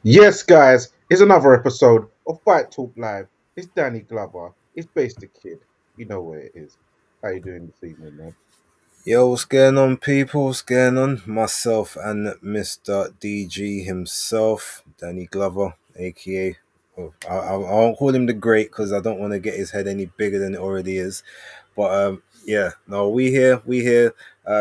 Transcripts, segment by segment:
Yes, guys, it's another episode of Fight Talk Live. It's Danny Glover. It's Base the Kid. You know where it is. How you doing this evening, man? Yo, what's going on, people? What's going on? Myself and Mr. DG himself, Danny Glover, aka. I won't call him the Great because I don't want to get his head any bigger than it already is. But yeah, no, we here.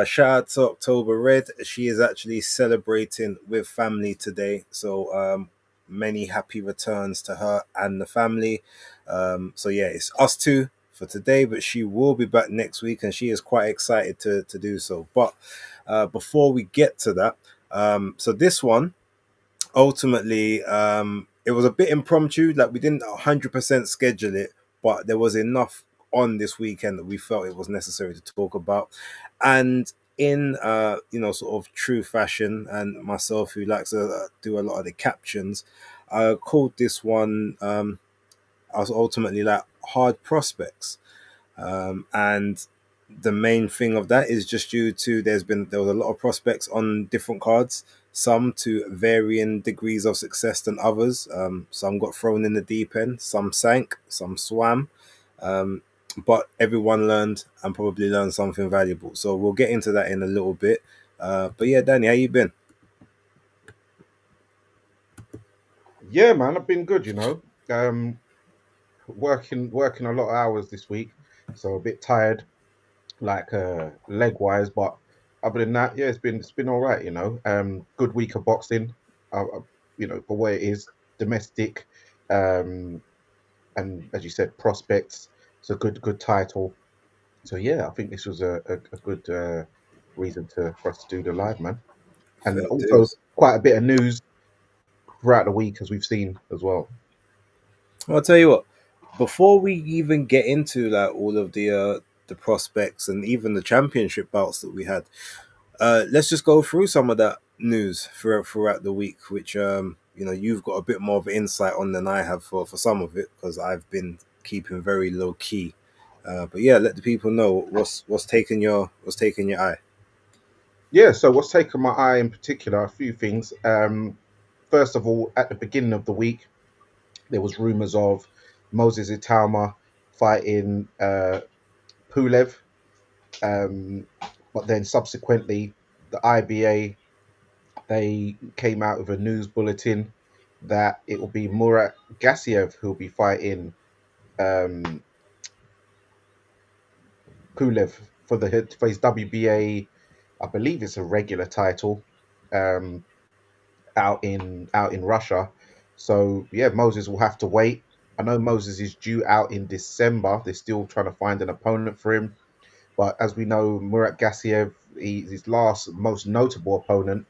Shout out to October Red. She is actually celebrating with family today, so many happy returns to her and the family. So yeah, it's us two for today, but she will be back next week, and she is quite excited to do so. But before we get to that, so this one ultimately it was a bit impromptu, like we didn't 100% schedule it, but there was enough on this weekend that we felt it was necessary to talk about. And in sort of true fashion, and myself who likes to do a lot of the captions, I called this one I was ultimately like hard prospects. And the main thing of that is just due to there was a lot of prospects on different cards, some to varying degrees of success than others. Some got thrown in the deep end, some sank, some swam. Um, but everyone learned and probably learned something valuable. So we'll get into that in a little bit. But yeah, Danny, how you been? Yeah, man, I've been good, working a lot of hours this week, so a bit tired, like leg wise, but other than that, yeah, it's been all right, Good week of boxing, for where it is, domestic, um, and as you said, prospects. It's a good title. So yeah, I think this was a good reason for us to do the live, man, and Fair also dues. quite a bit of news throughout the week as we've seen as well. I'll tell you what. Before we even get into like all of the prospects and even the championship bouts that we had, let's just go through some of that news throughout the week, which you've got a bit more of insight on than I have for some of it because I've been keeping very low key. But yeah, let the people know what's taking your eye. Yeah. So what's taken my eye in particular, a few things. First of all, at the beginning of the week, there was rumors of Moses Italma fighting Pulev, um, but then subsequently the IBA, they came out with a news bulletin that it will be Murat Gassiev who will be fighting um, Pulev for his WBA. I believe it's a regular title, um, out in Russia. So yeah, Moses will have to wait. I know Moses is due out in December. They're still trying to find an opponent for him. But as we know, Murat Gassiev, his last most notable opponent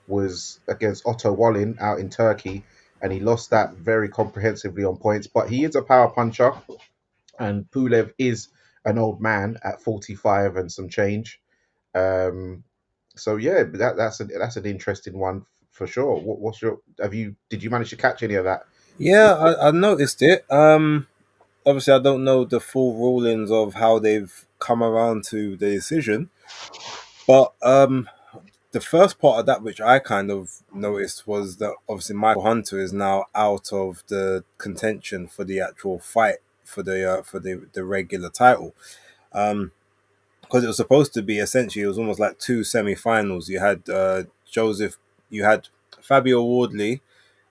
was against Otto Wallin out in Turkey, and he lost that very comprehensively on points. But he is a power puncher, and Pulev is an old man at 45 and some change. Um, so yeah, that's an interesting one for sure. What's your have you did you manage to catch any of that? Yeah, I noticed it. Obviously, I don't know the full rulings of how they've come around to the decision, but the first part of that, which I kind of noticed, was that obviously Michael Hunter is now out of the contention for the actual fight for the regular title. Um, because it was supposed to be essentially, it was almost like two semi-finals. You had you had Fabio Wardley,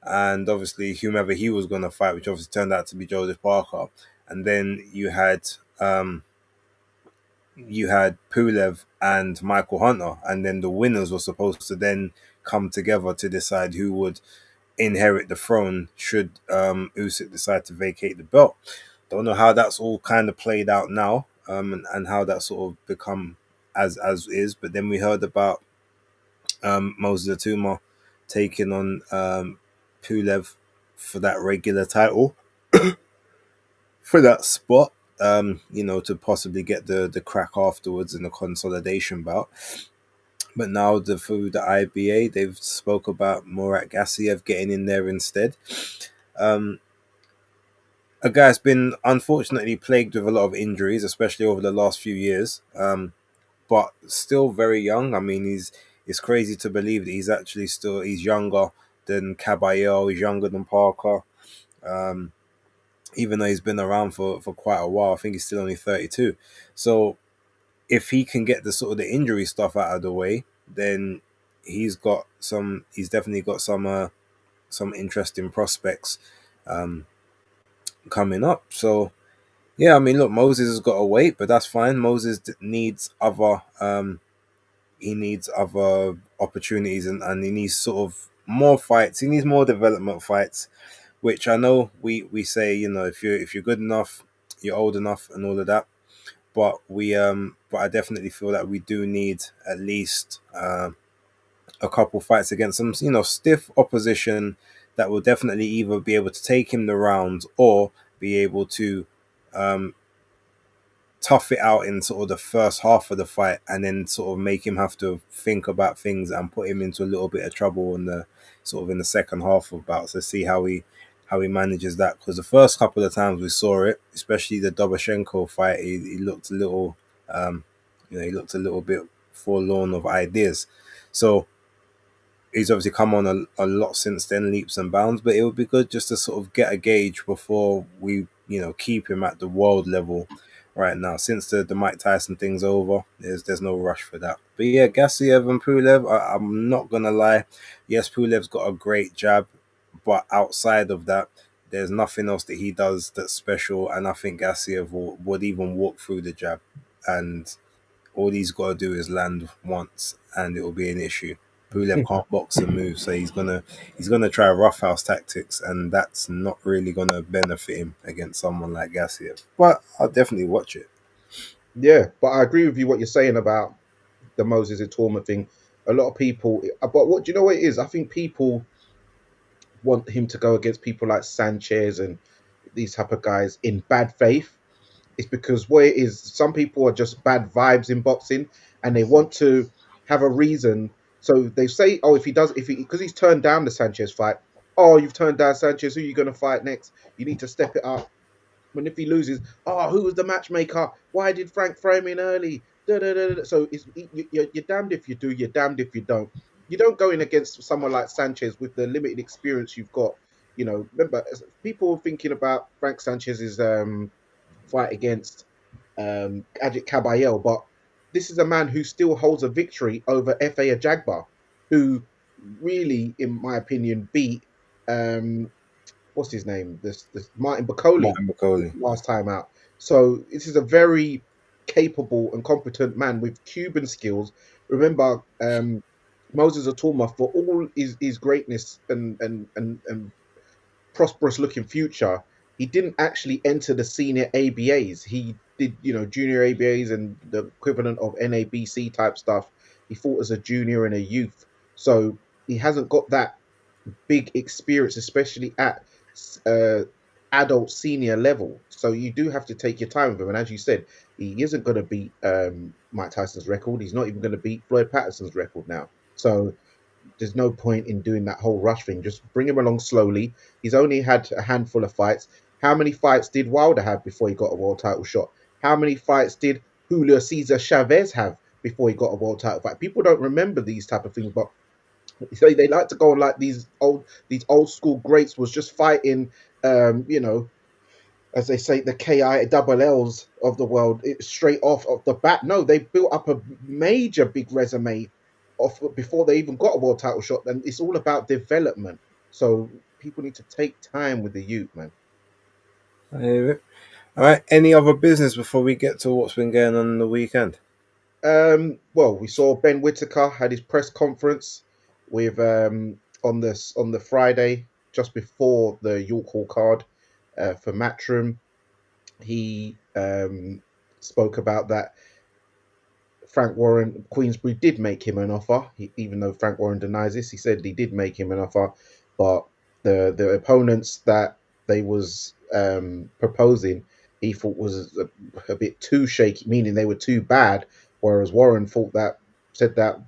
and obviously whomever he was going to fight, which obviously turned out to be Joseph Parker, and then um, you had Pulev and Michael Hunter, and then the winners were supposed to then come together to decide who would inherit the throne should Usyk decide to vacate the belt. Don't know how that's all kind of played out now, and how that sort of become as is. But then we heard about Moses Atuma taking on Pulev for that regular title for that spot. To possibly get the crack afterwards in the consolidation bout. But now through the IBA, they've spoke about Murat Gassiev getting in there instead. Um, a guy's been unfortunately plagued with a lot of injuries, especially over the last few years. But still very young. I mean, it's crazy to believe that he's younger than Caballero. He's younger than Parker. Um, even though he's been around for quite a while, I think he's still only 32. So if he can get the sort of the injury stuff out of the way, then he's definitely got some interesting prospects um, coming up. So yeah, I mean, look, Moses has got to wait, but that's fine. Moses needs other he needs other opportunities, and he needs sort of more fights. He needs more development fights, which I know we say, if you're good enough, you're old enough, and all of that. But I definitely feel that we do need at least a couple fights against some stiff opposition that will definitely either be able to take him the rounds or be able to um, tough it out in sort of the first half of the fight, and then sort of make him have to think about things and put him into a little bit of trouble in the second half of bouts, to see how he manages that. Because the first couple of times we saw it, especially the Doboshenko fight, he looked a little he looked a little bit forlorn of ideas. So he's obviously come on a lot since then, leaps and bounds, but it would be good just to sort of get a gauge before we keep him at the world level right now. Since the Mike Tyson thing's over, there's no rush for that. But yeah, Gassiev and Pulev, I'm not gonna lie, yes, Pulev's got a great jab, but outside of that, there's nothing else that he does that's special, and I think Gassiev would even walk through the jab, and all he's got to do is land once, and it will be an issue. Pulev can't box and move, so he's gonna try roughhouse tactics, and that's not really gonna benefit him against someone like Gassiev. But I'll definitely watch it. Yeah, but I agree with you what you're saying about the Moses Itorma thing. A lot of people, but what do you know what it is? I think people want him to go against people like Sanchez and these type of guys in bad faith. It's because what it is, some people are just bad vibes in boxing, and they want to have a reason. So they say, oh, because he's turned down the Sanchez fight. Oh, you've turned down Sanchez. Who are you going to fight next? You need to step it up. When if he loses, oh, who was the matchmaker? Why did Frank frame in early? Da, da, da, da. So you're damned if you do, you're damned if you don't. You don't go in against someone like Sanchez with the limited experience you've got. Remember, people thinking about Frank Sanchez's fight against Ajit Caballero, but this is a man who still holds a victory over F.A. Ajagba, who really, in my opinion, beat what's his name? This Martin Bakoli Martin McCauley. last time out. So this is a very capable and competent man with Cuban skills. Remember, Moses Atoma, for all his greatness and prosperous looking future, he didn't actually enter the senior ABAs. He did, junior ABAs and the equivalent of NABC type stuff. He fought as a junior and a youth. So he hasn't got that big experience, especially at adult senior level. So you do have to take your time with him. And as you said, he isn't going to beat Mike Tyson's record. He's not even going to beat Floyd Patterson's record now. So there's no point in doing that whole rush thing. Just bring him along slowly. He's only had a handful of fights. How many fights did Wilder have before he got a world title shot? How many fights did Julio Cesar Chavez have before he got a world title fight? People don't remember these type of things, but they like to go on like these old school greats was just fighting, as they say, the KI double L's of the world straight off of the bat. No, they built up a major big resume off before they even got a world title shot, and it's all about development. So people need to take time with the youth, man. I hear it. All right. Any other business before we get to what's been going on the weekend? Well, we saw Ben Whitaker had his press conference with on the Friday just before the York Hall card for Matchroom. He spoke about that Frank Warren Queensbury did make him an offer, even though Frank Warren denies this. He said he did make him an offer, but the opponents that they was proposing, he thought was a bit too shaky, meaning they were too bad. Whereas Warren said that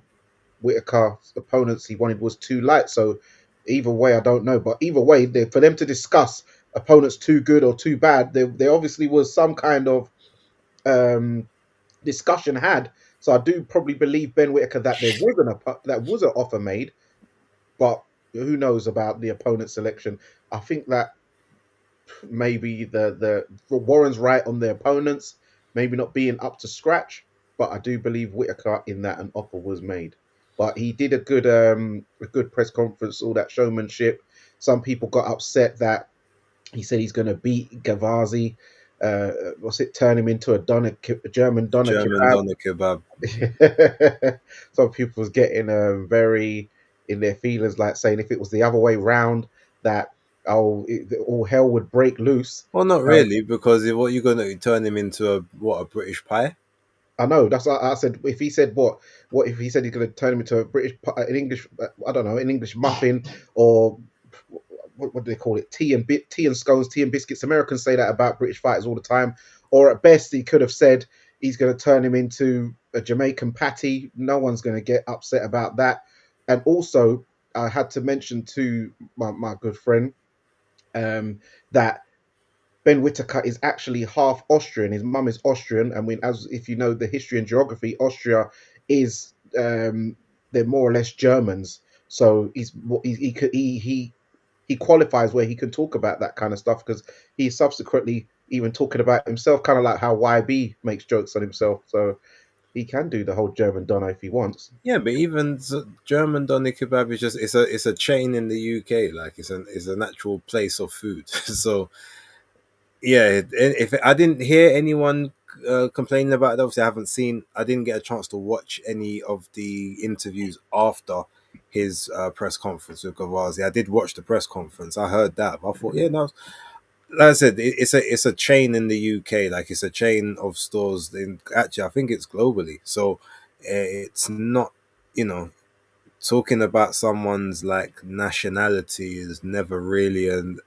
Whitaker's opponents he wanted was too light. So either way, I don't know. But either way, for them to discuss opponents too good or too bad, there obviously was some kind of discussion had. So I do probably believe Ben Whitaker that there was an offer made, but who knows about the opponent selection. I think that maybe the Warren's right on the opponents, maybe not being up to scratch, but I do believe Whitaker in that an offer was made. But he did a good press conference, all that showmanship. Some people got upset that he said he's going to beat Gavazi. What's it? Turn him into a German doner German kebab. doner kebab. Some people was getting very in their feelings, like saying if it was the other way round, that all hell would break loose. Well, not Um, really, because what you're gonna turn him into a British pie? I know that's what I said. If he said what if he said he's going to turn him into a an English, I don't know, an English muffin, or what do they call it? Tea and scones, tea and biscuits. Americans say that about British fighters all the time. Or at best, he could have said he's going to turn him into a Jamaican patty. No one's going to get upset about that. And also, I had to mention to my good friend that Ben Whitaker is actually half Austrian. His mum is Austrian. I mean, as if you know the history and geography, Austria is they're more or less Germans. So he qualifies where he can talk about that kind of stuff because he's subsequently even talking about himself, kind of like how YB makes jokes on himself. So he can do the whole German Donna if he wants. Yeah, but even German doner kebab is just it's a chain in the UK. Like it's an actual place of food. So yeah, if I didn't hear anyone complaining about it, obviously I didn't get a chance to watch any of the interviews after his press conference with Gavazi. I did watch the press conference. I heard that, but I thought, yeah, no. Like I said, it's a chain in the UK. Like it's a chain of stores. Actually, I think it's globally. So it's not, you know, talking about someone's like nationality is never really an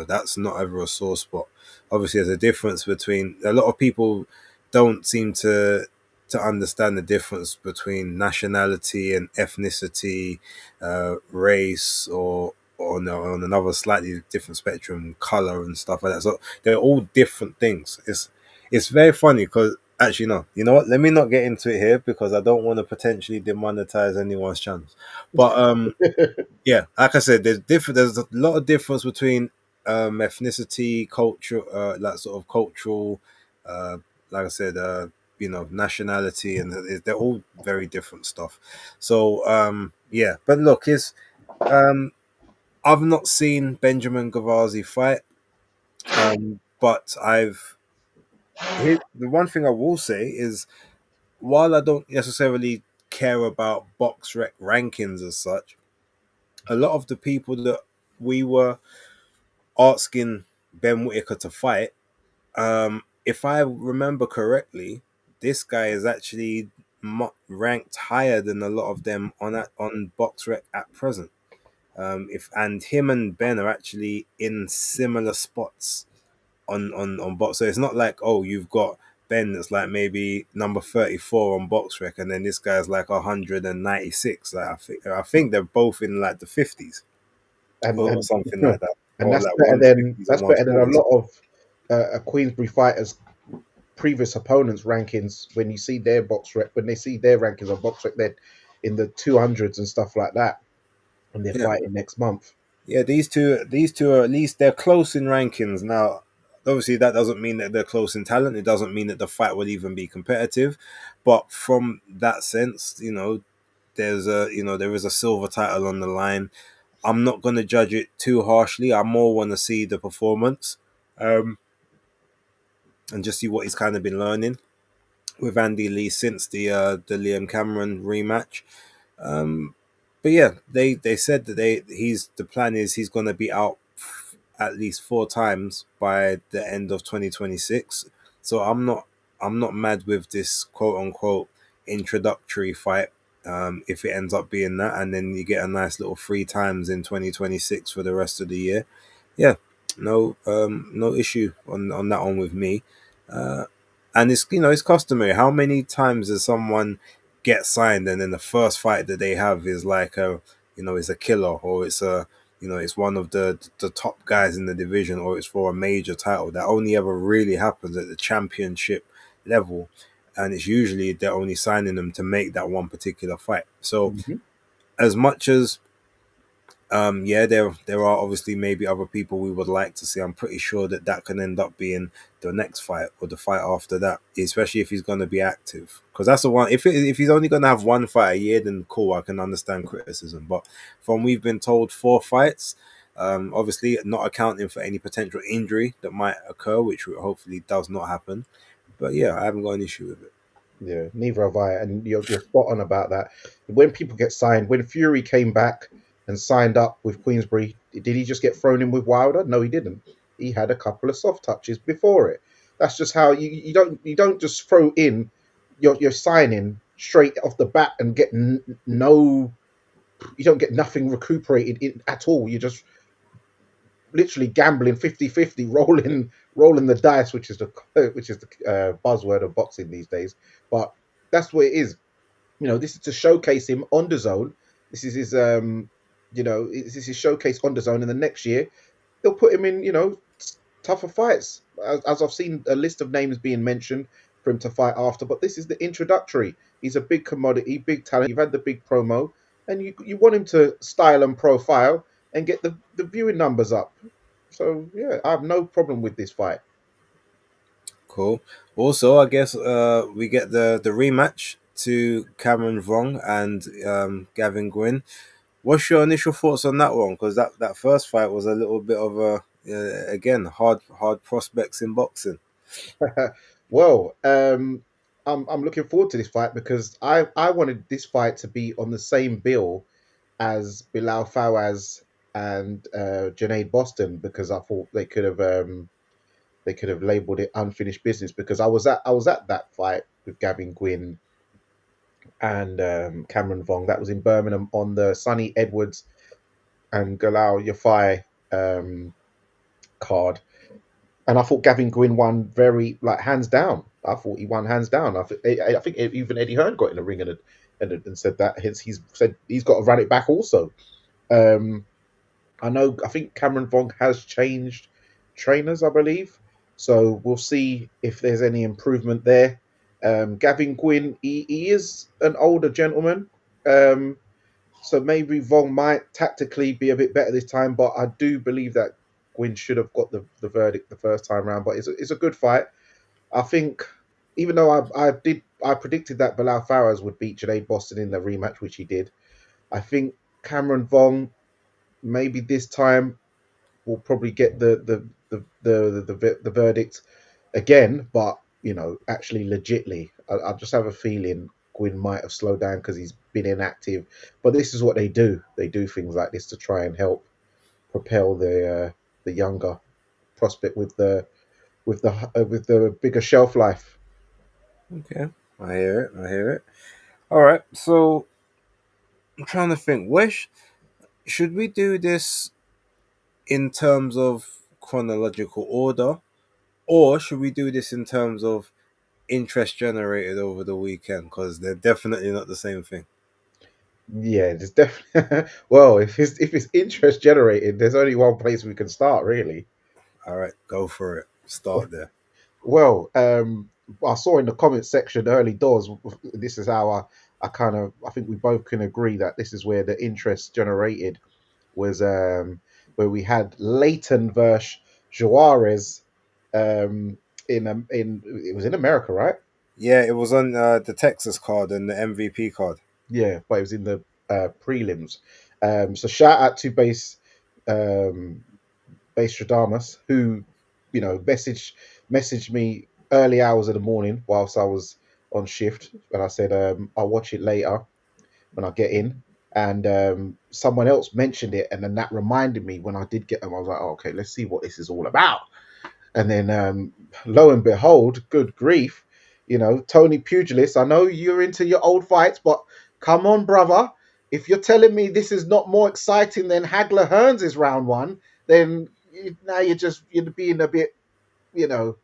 that's not ever a sore spot. Obviously there's a difference between a lot of people don't seem to understand the difference between nationality and ethnicity, race, or no, on another slightly different spectrum, color and stuff like that. So they're all different things. It's very funny because actually no, you know what? Let me not get into it here because I don't want to potentially demonetize anyone's channels. But yeah, like I said, there's a lot of difference between ethnicity, culture, like sort of cultural, uh, like I said, nationality, and they're all very different stuff. So yeah, but look, is um, I've not seen Benjamin Gavazi fight, but the one thing I will say is while I don't necessarily care about box rec rankings as such, a lot of the people that we were asking Ben Whitaker to fight, if I remember correctly, this guy is actually ranked higher than a lot of them on BoxRec at present. If and him and Ben are actually in similar spots on box. So it's not like, oh, you've got Ben that's like maybe number 34 on BoxRec, and then this guy's like 196. Like I think they're both in like the 50s and or and something like that, and or like 150s and that's better than a 140s. lot of a Queensbury fighters' previous opponents' rankings. When you see their box rec, when they see their rankings on box rec, they're in the 200s and stuff like that, and they're Yeah, fighting next month. yeah. These two are at least they're close in rankings now. Obviously, that doesn't mean that they're close in talent. It doesn't mean that the fight will even be competitive. But from that sense, there is a silver title on the line. I'm not going to judge it too harshly. I more want to see the performance, um, and just see what he's kind of been learning with Andy Lee since the Liam Cameron rematch. Um, but yeah, they said that the plan is he's going to be out at least 4 times by the end of 2026. So I'm not mad with this quote unquote introductory fight. If it ends up being that, and then you get a nice little 3 times in 2026 for the rest of the year, yeah, no issue on that one with me. Uh, and it's customary. How many times does someone get signed and then the first fight that they have is like it's a killer, or it's one of the top guys in the division, or it's for a major title? That only ever really happens at the championship level, and it's usually they're only signing them to make that one particular fight. So Mm-hmm. as much as Yeah, there are obviously maybe other people we would like to see. I'm pretty sure that that can end up being the next fight or the fight after that, especially if he's going to be active. Because that's the one. If he's only going to have one fight a year, then cool, I can understand criticism. But from we've been told 4 fights, obviously not accounting for any potential injury that might occur, which hopefully does not happen. But yeah, I haven't got an issue with it. Yeah, neither have I. And you're spot on about that. When people get signed, when Fury came back and signed up with Queensbury, did he just get thrown in with Wilder? No, he didn't. He had a couple of soft touches before it. That's just how you don't just throw in your signing straight off the bat and get no, you don't get nothing recuperated at all. You just literally gambling 50-50, rolling the dice, which is the buzzword of boxing these days. But that's what it is. This is to showcase him on the zone. This is his this is his showcase on the zone, and the next year they'll put him in tougher fights. As I've seen a list of names being mentioned for him to fight after, but this is the introductory. He's a big commodity, big talent. You've had the big promo, and you want him to style and profile and get the viewing numbers up. So yeah, I have no problem with this fight. Cool. Also, I guess we get the rematch to Cameron Vong and Gavin Gwynn. What's your initial thoughts on that one? Because that first fight was a little bit of a again hard prospects in boxing. Well, I'm looking forward to this fight because I wanted this fight to be on the same bill as Bilal Fawaz and Junaid Boston, because I thought they could have labeled it unfinished business, because I was at that fight with Gavin Gwynn and Cameron Vong. That was in Birmingham on the Sonny Edwards and Galal Yafai card, and I thought Gavin Gwynn won very, like, hands down. I thought he won hands down. I think even Eddie Hearn got in the ring and said that he's said he's got to run it back also. Um, I think Cameron Vong has changed trainers, I believe. So we'll see if there's any improvement there. Gavin Gwynn, he is an older gentleman. Um, so maybe Vong might tactically be a bit better this time, but I do believe that Gwynn should have got the verdict the first time round. But it's a good fight. I think, even though I predicted that Bilal Fawaz would beat Janaid Boston in the rematch, which he did. I think Cameron Vong, maybe this time, will probably get the verdict again, but actually legitly, I just have a feeling Gwyn might have slowed down because he's been inactive. But this is what they do. They do things like this to try and help propel the younger prospect with the bigger shelf life. Okay, I hear it. I hear it. All right, so I'm trying to think. Should we do this in terms of chronological order, or should we do this in terms of interest generated over the weekend? Because they're definitely not the same thing. Yeah, there's definitely well, if it's interest generated, there's only one place we can start, really. All right, go for it. Start there. Well, I saw in the comment section early doors. This is how I think we both can agree that this is where the interest generated was, where we had Leighton versus Juarez, in it was in America, right? Yeah, it was on the Texas card and the MVP card. Yeah, but it was in the prelims. So shout out to um, Base Stradamus, who messaged me early hours of the morning whilst I was on shift, and I said I'll watch it later when I get in. And someone else mentioned it, and then that reminded me when I did get them. I was like, oh, okay, let's see what this is all about. And then lo and behold, good grief, Tony Pugilist. I know you're into your old fights, but come on, brother. If you're telling me this is not more exciting than Hagler Hearns' round one, then now you're being a bit, you know,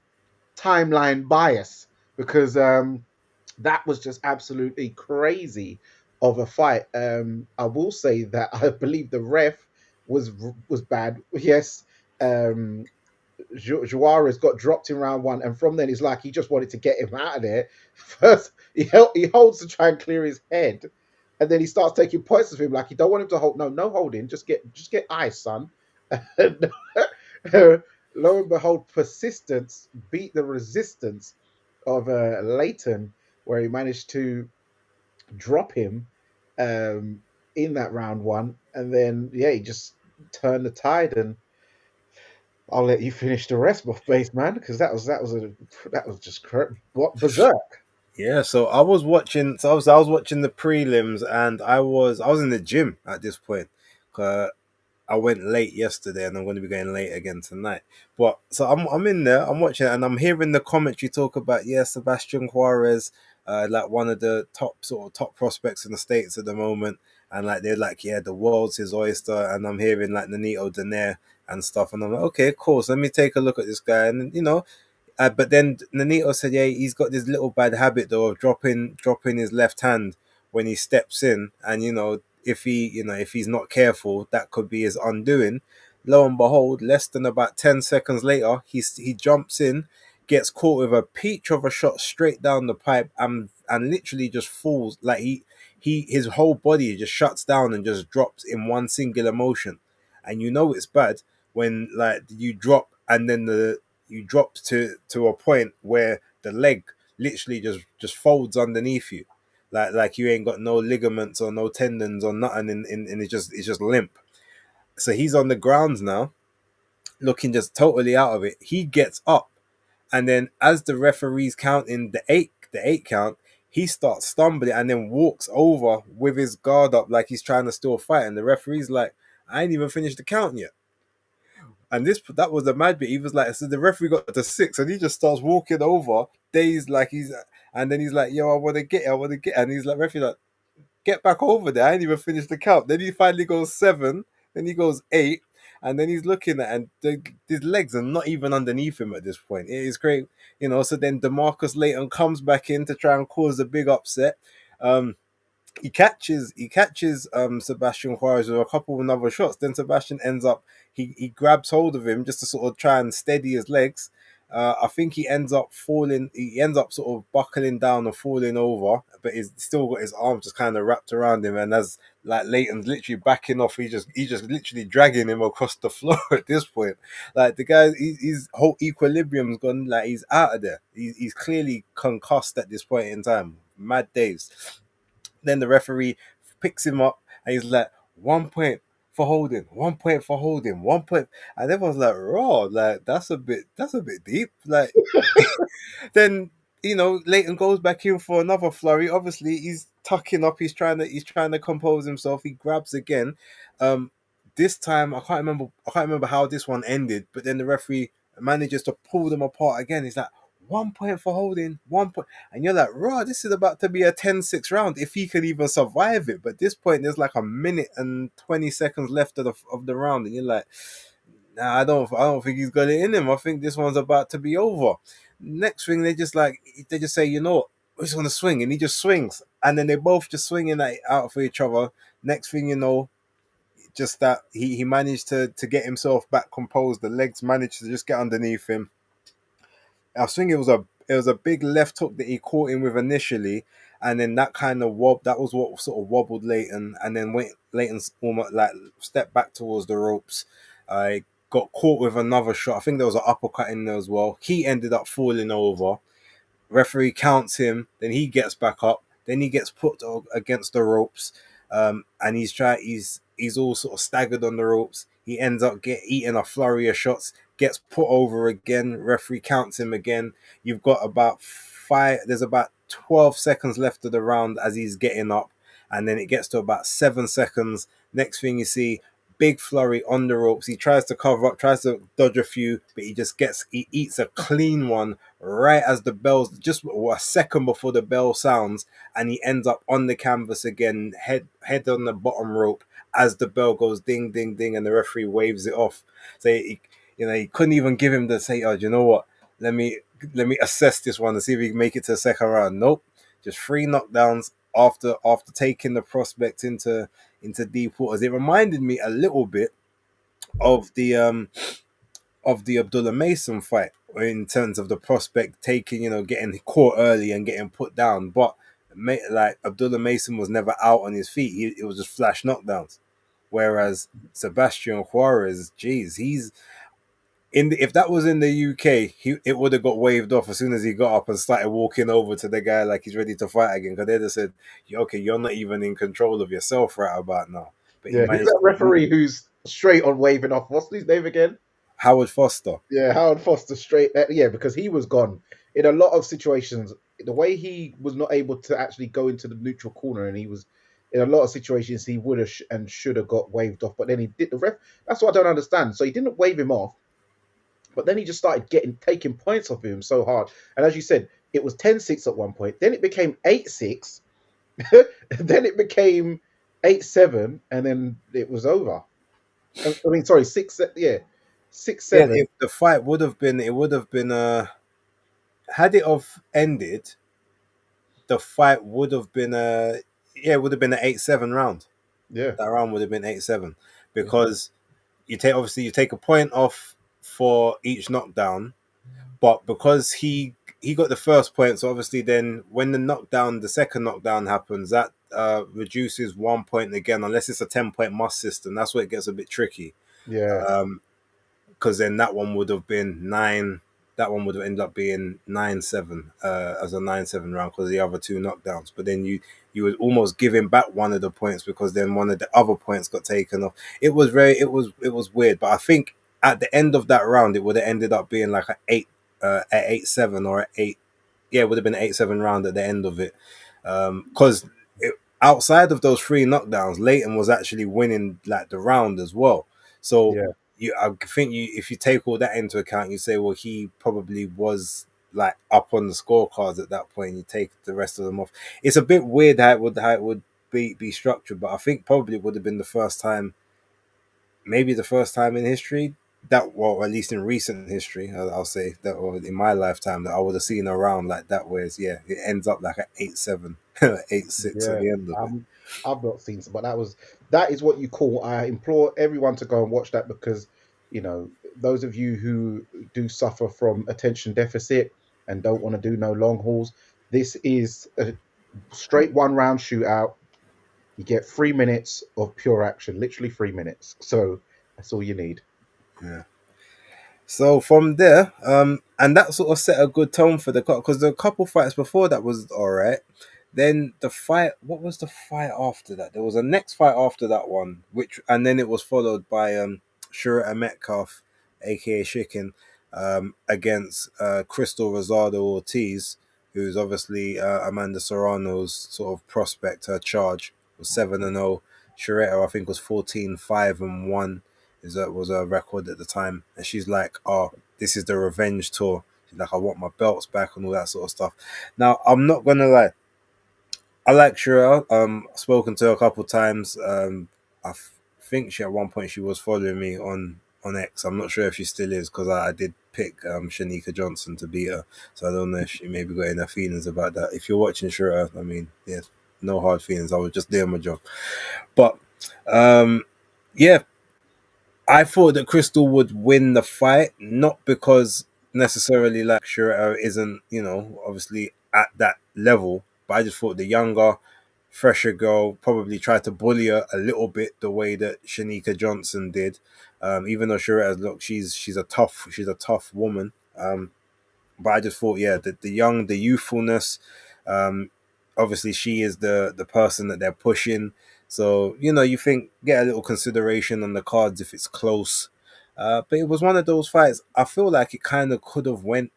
timeline bias, because that was just absolutely crazy of a fight. I will say that I believe the ref was bad. Yes, um, Juarez got dropped in round one, and from then it's like he just wanted to get him out of there. First, he holds to try and clear his head, And then he starts taking points of him, like you don't want him to hold. No, no holding. Just get ice, son. And lo and behold, persistence beat the resistance of Leighton, where he managed to drop him in that round one, and then yeah, he just turned the tide. And I'll let you finish the rest, off base man, because that was just what berserk. Yeah, so I was watching. So I was watching the prelims, and I was in the gym at this point. Uh, I went late yesterday, and I'm going to be going late again tonight. But so I'm in there, I'm watching it, and I'm hearing the commentary talk about Sebastian Juarez, like one of the top prospects in the states at the moment, and like they're like the world's his oyster, and I'm hearing like Nonito Donaire and stuff, and I'm like okay, cool. So let me take a look at this guy, and but then Nonito said, yeah, he's got this little bad habit though of dropping his left hand when he steps in, and if he's not careful, that could be his undoing. Lo and behold, less than about 10 seconds later, he jumps in, gets caught with a peach of a shot straight down the pipe, and literally just falls like his whole body just shuts down and just drops in one singular motion, and it's bad when like you drop and then the you drop to a point where the leg literally just folds underneath you, like you ain't got no ligaments or no tendons or nothing, and it's just limp. So he's on the ground now, looking just totally out of it. He gets up, and then as the referee's counting the eight count, he starts stumbling and then walks over with his guard up like he's trying to still fight, and the referee's like, I ain't even finished the count yet. And that was the mad bit. He was like, so the referee got to six, and he just starts walking over, dazed like and then he's like, yo, I want to get, and he's like, referee, like, get back over there. I ain't even finished the count. Then he finally goes seven, then he goes eight, and then he's looking at, and his legs are not even underneath him at this point. It is great, So then Demarcus Layton comes back in to try and cause a big upset. He catches Sebastian Juarez with a couple of another shots. Then Sebastian ends up he grabs hold of him just to sort of try and steady his legs. I think he ends up falling. He ends up sort of buckling down and falling over, but he's still got his arms just kind of wrapped around him. And as like Leighton's literally backing off, he just literally dragging him across the floor at this point. Like the guy, his whole equilibrium's gone. Like he's out of there. He's clearly concussed at this point in time. Mad days. Then the referee picks him up and he's like, 1 point for holding, 1 point for holding, 1 point. And everyone's like, raw, like that's a bit deep. Like then Leighton goes back in for another flurry. Obviously, he's tucking up. He's trying to compose himself. He grabs again. Um, this time I can't remember how this one ended. But then the referee manages to pull them apart again. He's like 1 point for holding, 1 point, and you're like, raw. This is about to be a 10-6 round if he can even survive it. But at this point, there's like a minute and 20 seconds left of the round, and you're like, nah, I don't think he's got it in him. I think this one's about to be over. Next thing they just say, what? We're just gonna swing, and he just swings, and then they both just swinging out for each other. Next thing you know, just that he managed to get himself back composed. The legs managed to just get underneath him. I think it was a big left hook that he caught him with initially, and then that kind of that was what sort of wobbled Leighton, and then Leighton's almost like stepped back towards the ropes. I got caught with another shot. I think there was an uppercut in there as well. He ended up falling over. Referee counts him, then he gets back up, then he gets put against the ropes, and he's all sort of staggered on the ropes. He ends up eating a flurry of shots, gets put over again. Referee counts him again. You've got about five. There's about 12 seconds left of the round as he's getting up, and then it gets to about 7 seconds. Next thing you see, big flurry on the ropes. He tries to cover up, tries to dodge a few, but he eats a clean one right as the bells, just a second before the bell sounds, and he ends up on the canvas again, head on the bottom rope as the bell goes ding ding ding, and the referee waves it off. So he couldn't even give him the say, oh, do you know what? Let me assess this one and see if we can make it to the second round. Nope, just three knockdowns after taking the prospect into deep waters. It reminded me a little bit of the Abdullah Mason fight in terms of the prospect taking, getting caught early and getting put down. But like Abdullah Mason was never out on his feet. It was just flash knockdowns. Whereas Sebastian Juarez, geez, he's if that was in the UK, it would have got waved off as soon as he got up and started walking over to the guy like he's ready to fight again. Because they'd have said, "Okay, you're not even in control of yourself right about now." But he Yeah, who's managed that to walk. referee who's straight on waving off? What's his name again? Howard Foster. Yeah, Howard Foster straight. Yeah, because he was gone in a lot of situations. The way he was not able to actually go into the neutral corner, and he was in a lot of situations he would have and should have got waved off. But then he did the ref. That's what I don't understand. So he didn't wave him off, but then he just started taking points off him so hard. And as you said, it was 10-6 at one point. Then it became 8-6. Then it became 8-7, and then it was over. I mean, sorry, six. Yeah, six Yeah, seven. if the fight would have been, it would have been had it have ended, the fight would have been yeah, it would have been an 8-7 round. Yeah, That round would have been 8-7 yeah, because you take a point off for each knockdown, but because he got the first point, so obviously then when the second knockdown happens, that reduces 1 point again, unless it's a 10 point must system. That's where it gets a bit tricky. yeah, Um, because then that one would have been nine. That one would have ended up being 9-7 as a 9-7 round because of the other two knockdowns. But then you would almost give him back one of the points because then one of the other points got taken off. It was weird. But I think at the end of that round, it would have ended up being like a 8-7 or a eight. Yeah, it would have been an 8-7 round at the end of it. Because outside of those three knockdowns, Leighton was actually winning like the round as well. So yeah, I think if you take all that into account, you say, well, he probably was like up on the scorecards at that point. You take the rest of them off. It's a bit weird how it would be structured, but I think probably it would have been the first time, maybe the first time in history that, well, at least in recent history, I'll say that, or in my lifetime, that I would have seen a round like that, whereas yeah, it ends up like an 8-7, 8-6 at yeah. the end of it. I've not seen some, but that is what you call. I implore everyone to go and watch that because those of you who do suffer from attention deficit and don't want to do no long hauls, this is a straight one round shootout. You get 3 minutes of pure action, literally 3 minutes. So that's all you need. Yeah. So from there, and that sort of set a good tone for the cut because the couple fights before that was all right. Then the fight, what was the fight after that? There was a next fight after that one, and then it was followed by Shurita Metcalf, aka Chicken, against Crystal Rosado Ortiz, who's obviously Amanda Serrano's sort of prospect. Her charge was 7-0. Shurita, I think, was 14-5-1 was a record at the time, and she's like, "Oh, this is the revenge tour." She's like, "I want my belts back" and all that sort of stuff. Now, I'm not gonna lie, I like Shirelle. Spoken to her a couple times. Think she at one point she was following me on X. I'm not sure if she still is because I did pick Shanika Johnson to beat her, so I don't know if she maybe got enough feelings about that. If you're watching Shirelle, I mean, yeah, no hard feelings. I was just doing my job, but um, yeah, I thought that Crystal would win the fight, not because necessarily like Shireta isn't, obviously at that level, but I just thought the younger, fresher girl probably tried to bully her a little bit the way that Shanika Johnson did. Even though Shireta, look, she's a tough woman. But I just thought, yeah, the youthfulness. Um, Obviously, she is the person that they're pushing. So you think get a little consideration on the cards if it's close. But it was one of those fights. I feel like it kind of could have went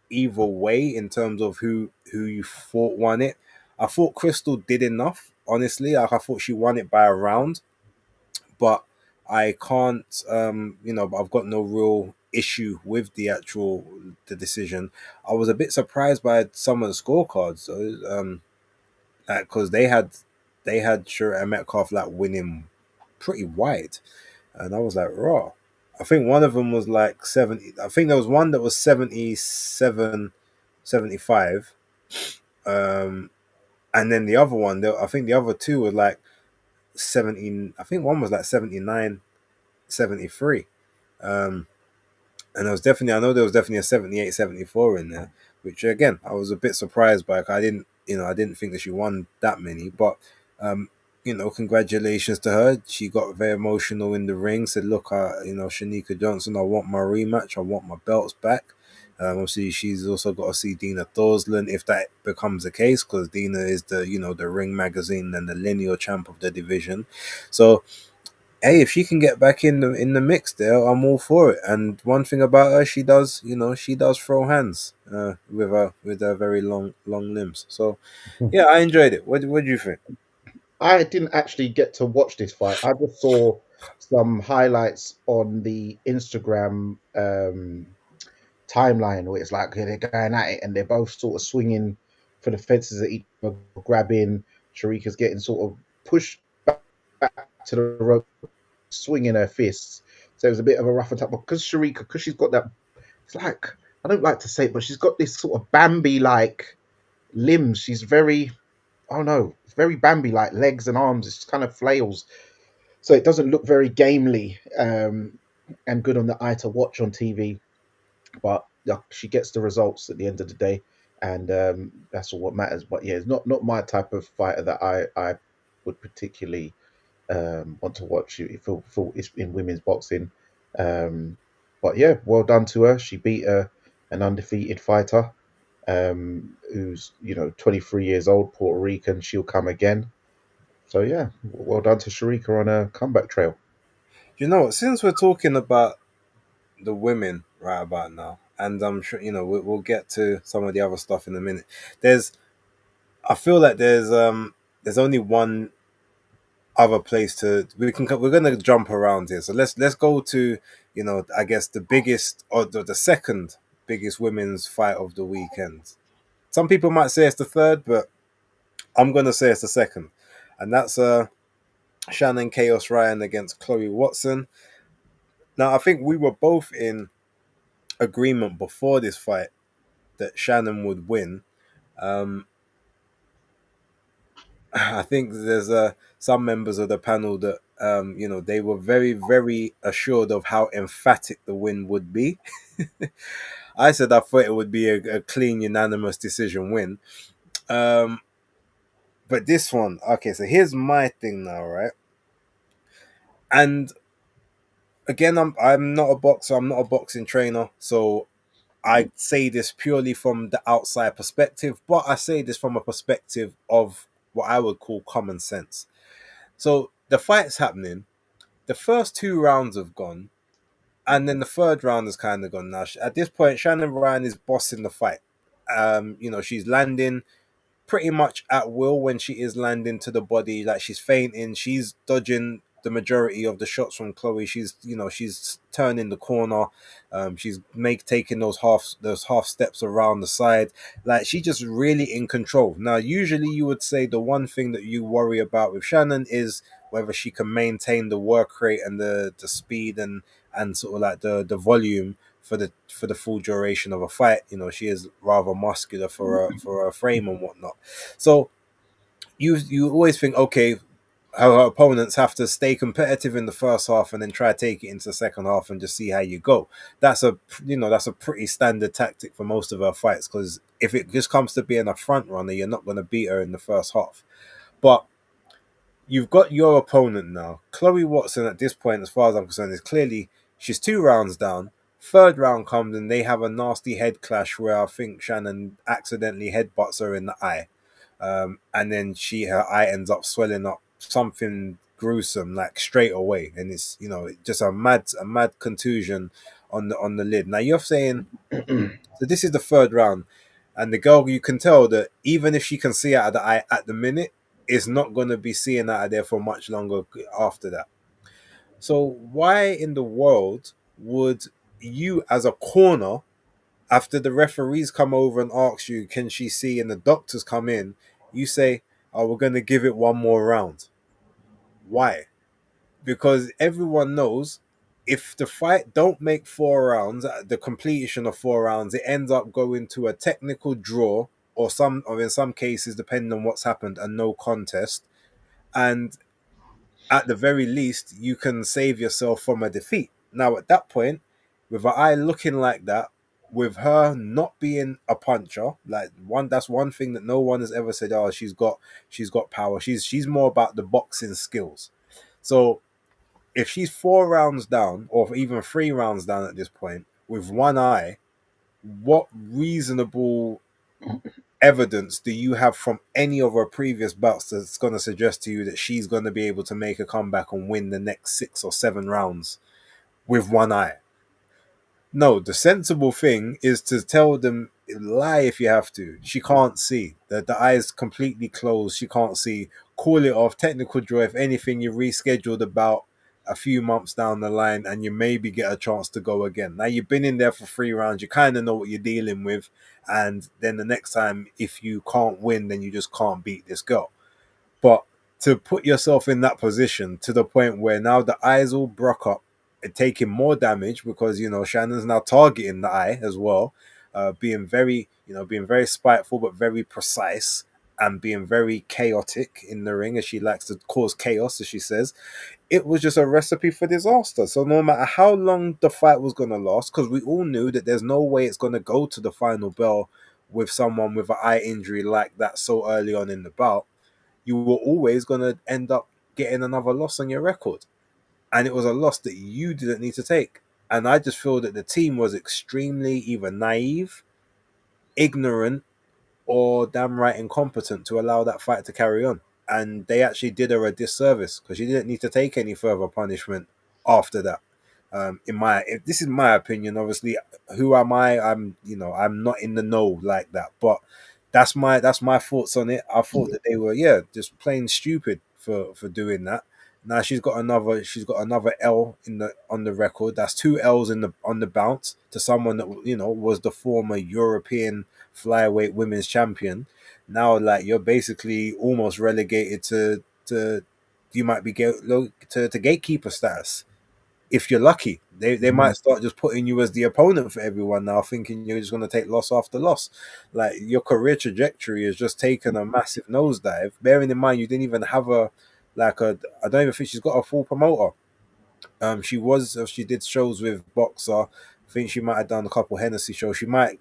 either way in terms of who you thought won it. I thought Crystal did enough. Honestly, like, I thought she won it by a round, but I can't, but I've got no real issue with the decision. I was a bit surprised by some of the scorecards, so, because they had Shura and Metcalf like winning pretty wide, and I was like, raw. I think one of them was like 70. I think there was one that was 77, 75, and then the other one, I think the other two were like 17. I think one was like 79, 73. Um, and I know there was definitely a 78, 74 in there, which again, I was a bit surprised by. I didn't I didn't think that she won that many, but um, congratulations to her. She got very emotional in the ring. Said, "Look, Shanika Johnson, I want my rematch. I want my belts back." Obviously, she's also got to see Dina Thorslund if that becomes the case, because Dina is the Ring Magazine and the lineal champ of the division. So, hey, if she can get back in the mix there, I'm all for it. And one thing about her, she does throw hands with her very long limbs. So, yeah, I enjoyed it. What do you think? I didn't actually get to watch this fight. I just saw some highlights on the Instagram timeline where it's like, okay, they're going at it and they're both sort of swinging for the fences at each other, grabbing. Sharika's getting sort of pushed back to the rope, swinging her fists. So it was a bit of a rough and tough. Because Sharika, because she's got that, it's like, I don't like to say it, but she's got this sort of Bambi like limbs. She's very, I don't know, very Bambi like legs and arms. It's kind of flails. So it doesn't look very gamely and good on the eye to watch on TV. But yeah, she gets the results at the end of the day, and that's all what matters. But yeah, it's not my type of fighter that I would particularly want to watch. For it's in women's boxing, um, but yeah, well done to her. She beat an undefeated fighter who's 23 years old, Puerto Rican. She'll come again. So yeah, well done to Sharika on a comeback trail. You know what? Since we're talking about the women right about now, and I'm sure we'll get to some of the other stuff in a minute. I feel like there's only one other place we're gonna jump around here. So let's go to I guess the biggest or the second biggest women's fight of the weekend. Some people might say it's the third, but I'm gonna say it's the second, and that's Shannon Chaos Ryan against Chloe Watson. Now I think we were both in agreement before this fight that Shannon would win. Um, I think there's some members of the panel that they were very very assured of how emphatic the win would be. I said I thought it would be a clean unanimous decision win. Um, but this one, okay, so here's my thing now, right? And again, I'm not a boxer, I'm not a boxing trainer, so I say this purely from the outside perspective, but I say this from a perspective of what I would call common sense. So the fight's happening. The first two rounds have gone, and then the third round has kind of gone. Now, at this point, Shannon Ryan is bossing the fight. She's landing pretty much at will when she is landing to the body. Like she's fainting, she's dodging the majority of the shots from Chloe. She's turning the corner. She's taking those half steps around the side. Like she's just really in control. Now, usually you would say the one thing that you worry about with Shannon is whether she can maintain the work rate and the speed and sort of like the volume for the full duration of a fight. She is rather muscular for her frame and whatnot. So you always think, okay, her opponents have to stay competitive in the first half and then try to take it into the second half and just see how you go. That's a pretty standard tactic for most of her fights, because if it just comes to being a front runner, you're not going to beat her in the first half. But you've got your opponent now. Chloe Watson, at this point, as far as I'm concerned, is clearly she's 2 rounds down. Third round comes and they have a nasty head clash where I think Shannon accidentally headbutts her in the eye. And then her eye ends up swelling up something gruesome, like straight away. And it's, just a mad contusion on the lid. Now you're saying, so this is the third round, and the girl, you can tell that even if she can see out of the eye at the minute, is not going to be seeing out of there for much longer after that. So why in the world would you, as a corner, after the referees come over and ask you, can she see, and the doctors come in, you say, oh, we're going to give it one more round? Why? Because everyone knows if the fight don't make 4 rounds, the completion of 4 rounds, it ends up going to a technical draw, or in some cases, depending on what's happened, a no contest. And at the very least, you can save yourself from a defeat. Now, at that point, with an eye looking like that, with her not being a puncher, like that's one thing that no one has ever said. Oh, she's got power. She's more about the boxing skills. So if she's 4 rounds down, or even 3 rounds down at this point, with one eye, what reasonable evidence do you have from any of her previous bouts that's going to suggest to you that she's going to be able to make a comeback and win the next 6 or 7 rounds with one eye? No, the sensible thing is to tell them, lie if you have to. She can't see. The eyes completely closed. She can't see. Call it off. Technical draw. If anything, you rescheduled about a few months down the line and you maybe get a chance to go again. Now you've been in there for 3 rounds. You kind of know what you're dealing with. And then the next time, if you can't win, then you just can't beat this girl. But to put yourself in that position to the point where now the eye's all broke up and taking more damage because Shannon's now targeting the eye as well, being very spiteful but very precise and being very chaotic in the ring, as she likes to cause chaos, as she says. It was just a recipe for disaster. So no matter how long the fight was going to last, because we all knew that there's no way it's going to go to the final bell with someone with an eye injury like that so early on in the bout, you were always going to end up getting another loss on your record. And it was a loss that you didn't need to take. And I just feel that the team was extremely either naive, ignorant, or damn right incompetent to allow that fight to carry on. And they actually did her a disservice because she didn't need to take any further punishment after that. If this is my opinion, obviously, who am I? I'm not in the know like that, but that's my thoughts on it. I thought that they were just plain stupid for doing that. Now she's got another L on the record. That's 2 L's on the bounce to someone that was the former European flyweight women's champion. Now, like, you're basically almost relegated to you might be to gatekeeper status if you're lucky. They might start just putting you as the opponent for everyone now, thinking you're just going to take loss after loss. Like, your career trajectory has just taken a massive nosedive. Bearing in mind, you didn't even have I don't even think she's got a full promoter. She did shows with Boxer. I think she might have done a couple Hennessy shows. She might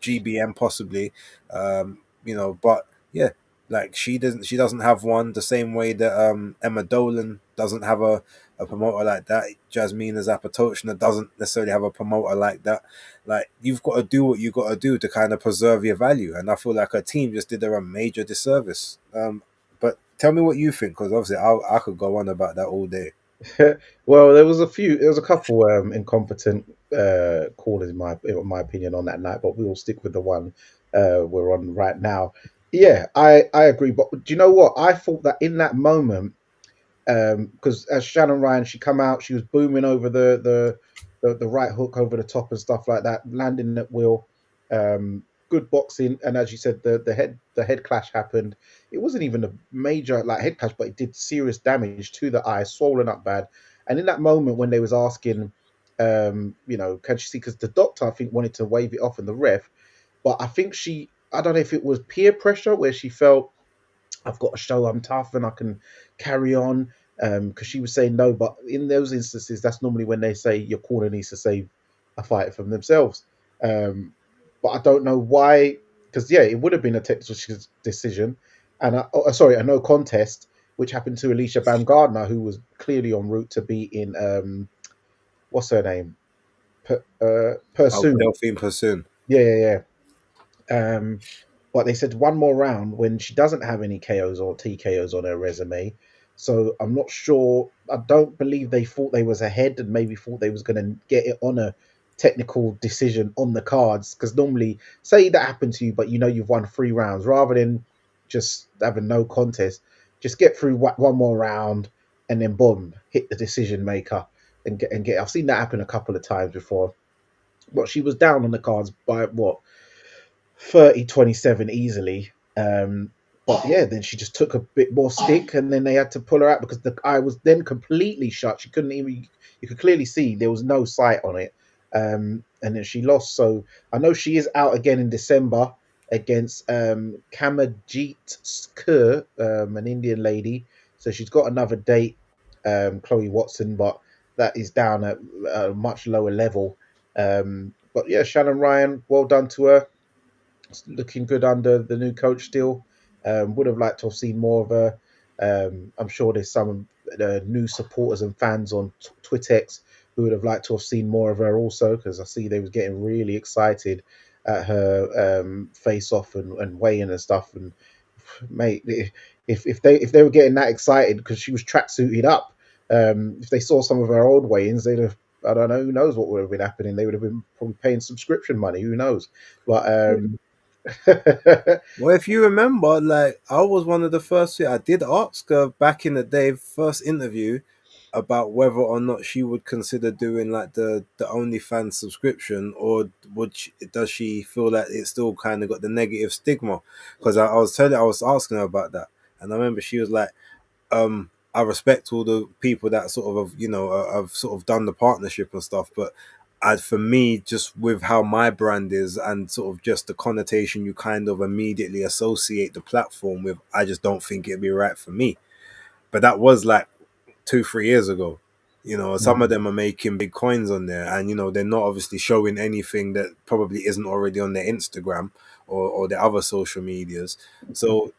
GBM possibly, but yeah, like she doesn't have one the same way that Emma Dolan doesn't have a promoter like that. Jasmina Zapatochna doesn't necessarily have a promoter like that. Like, you've got to do what you got to do to kind of preserve your value, and I feel like her team just did her a major disservice. But tell me what you think, because obviously I could go on about that all day. Well, there was a couple incompetent callers in my opinion on that night, but we will stick with the one we're on right now. Yeah, I agree. But do you know what? I thought that in that moment, because as Shannon Ryan, she come out, she was booming over the right hook over the top and stuff like that, landing at will. Good boxing, and as you said, the head clash happened. It wasn't even a major like head clash, but it did serious damage to the eye, swollen up bad. And in that moment when they was asking, can she see? Because the doctor, I think, wanted to wave it off, and the ref, but I think I don't know if it was peer pressure where she felt, I've got to show I'm tough and I can carry on. Because she was saying no, but in those instances, that's normally when they say your corner needs to save a fighter from themselves. But I don't know why, because it would have been a technical decision, and a no contest, which happened to Alicia Baumgardner, who was clearly en route to be in what's her name, Pursoon. Delphine Pursoon. Yeah. But they said one more round when she doesn't have any KOs or TKOs on her resume. So I'm not sure. I don't believe they thought they was ahead and maybe thought they was going to get it on a technical decision on the cards. Because normally, say that happened to you, but you've won 3 rounds, rather than just having no contest, just get through one more round and then boom, hit the decision maker and get. I've seen that happen a couple of times before. But she was down on the cards by what, 30-27 easily. But then she just took a bit more stick, and then they had to pull her out because the eye was then completely shut. She couldn't even. You could clearly see there was no sight on it. And then she lost. So I know she is out again in December against Kamarjeet Kaur, an Indian lady. So she's got another date, Chloe Watson, but that is down at a much lower level. But yeah, Shannon Ryan, well done to her. It's looking good under the new coach still. Would have liked to have seen more of her. I'm sure there's some new supporters and fans on Twitex who would have liked to have seen more of her also, because I see they was getting really excited at her face off and weigh-in and stuff. And mate, if they were getting that excited because she was tracksuited up, if they saw some of her old weigh-ins, they'd have, I don't know, who knows what would have been happening. They would have been probably paying subscription money. Who knows? But Well, if you remember, like I was one of the first. I did ask her back in the day, first interview, about whether or not she would consider doing like the OnlyFans subscription, or does she feel that it still kind of got the negative stigma? Because I was asking her about that, and I remember she was like, I respect all the people that sort of have sort of done the partnership and stuff, but for me, just with how my brand is and sort of just the connotation you kind of immediately associate the platform with, I just don't think it'd be right for me. But that was like 2 3 years ago. Some of mm, them are making big coins on there, and they're not obviously showing anything that probably isn't already on their Instagram or their other social medias. So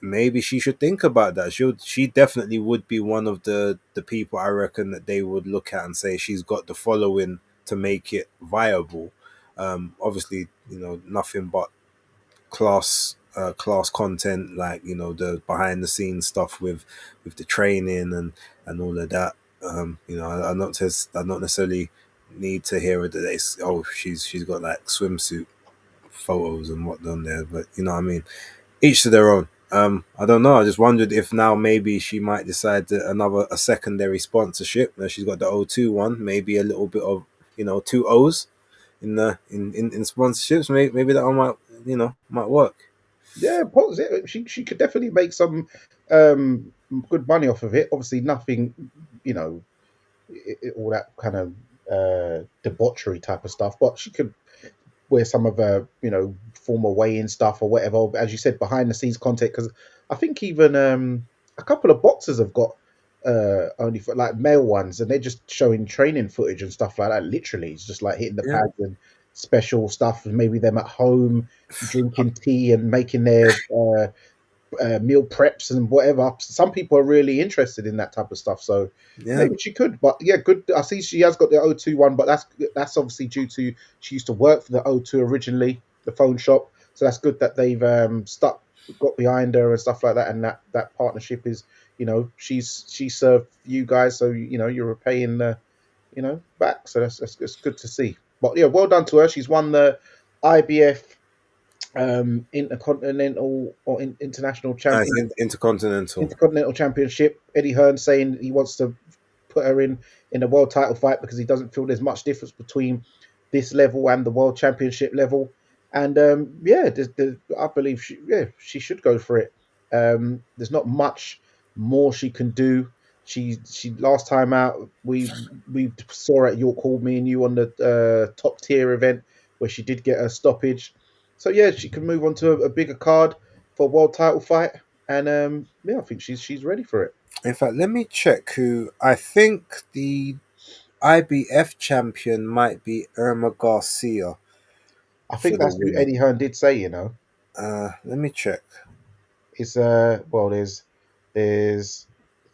maybe she should think about that. She definitely would be one of the people I reckon that they would look at and say she's got the following to make it viable. Obviously, nothing but class content, like the behind the scenes stuff with the training and all of that. I not necessarily need to hear that it's, oh, she's got like swimsuit photos and whatnot on there, but I mean, each to their own. I don't know. I just wondered if now maybe she might decide that a secondary sponsorship. Now she's got the O2 one, maybe a little bit of two O's in sponsorships. Maybe that one might might work. yeah, positive. She could definitely make some good money off of it. Obviously, nothing, you know, all that kind of debauchery type of stuff. But she could wear some of her, former weigh-in stuff or whatever, as you said, behind the scenes content. Because I think even a couple of boxers have got only for like male ones, and they're just showing training footage and stuff like that. Literally, it's just like hitting the Yeah. pads and special stuff, and maybe them at home drinking tea and making their meal preps and whatever. Some people are really interested in that type of stuff, so Yeah. maybe she could. But yeah, good. I see she has got the O2 one, but that's obviously due to she used to work for the O2 originally, the phone shop. So that's good that they've got behind her and stuff like that, and that partnership is, she served you guys, so you're repaying the, back. So that's good to see. But yeah, well done to her. She's won the IBF intercontinental or international Nice. champion Intercontinental. intercontinental championship. Eddie Hearn saying he wants to put her in a world title fight because he doesn't feel there's much difference between this level and the world championship level. And yeah, I believe she should go for it. There's not much more she can do. She last time out we saw her at York Hall, me and you, on the top tier event where she did get a stoppage. So yeah, she can move on to a bigger card for a world title fight, and yeah, I think she's ready for it. In fact, let me check who. I think the IBF champion might be Irma Garcia I for think the that's who women. Eddie Hearn did say. Let me check. It's well, there's there's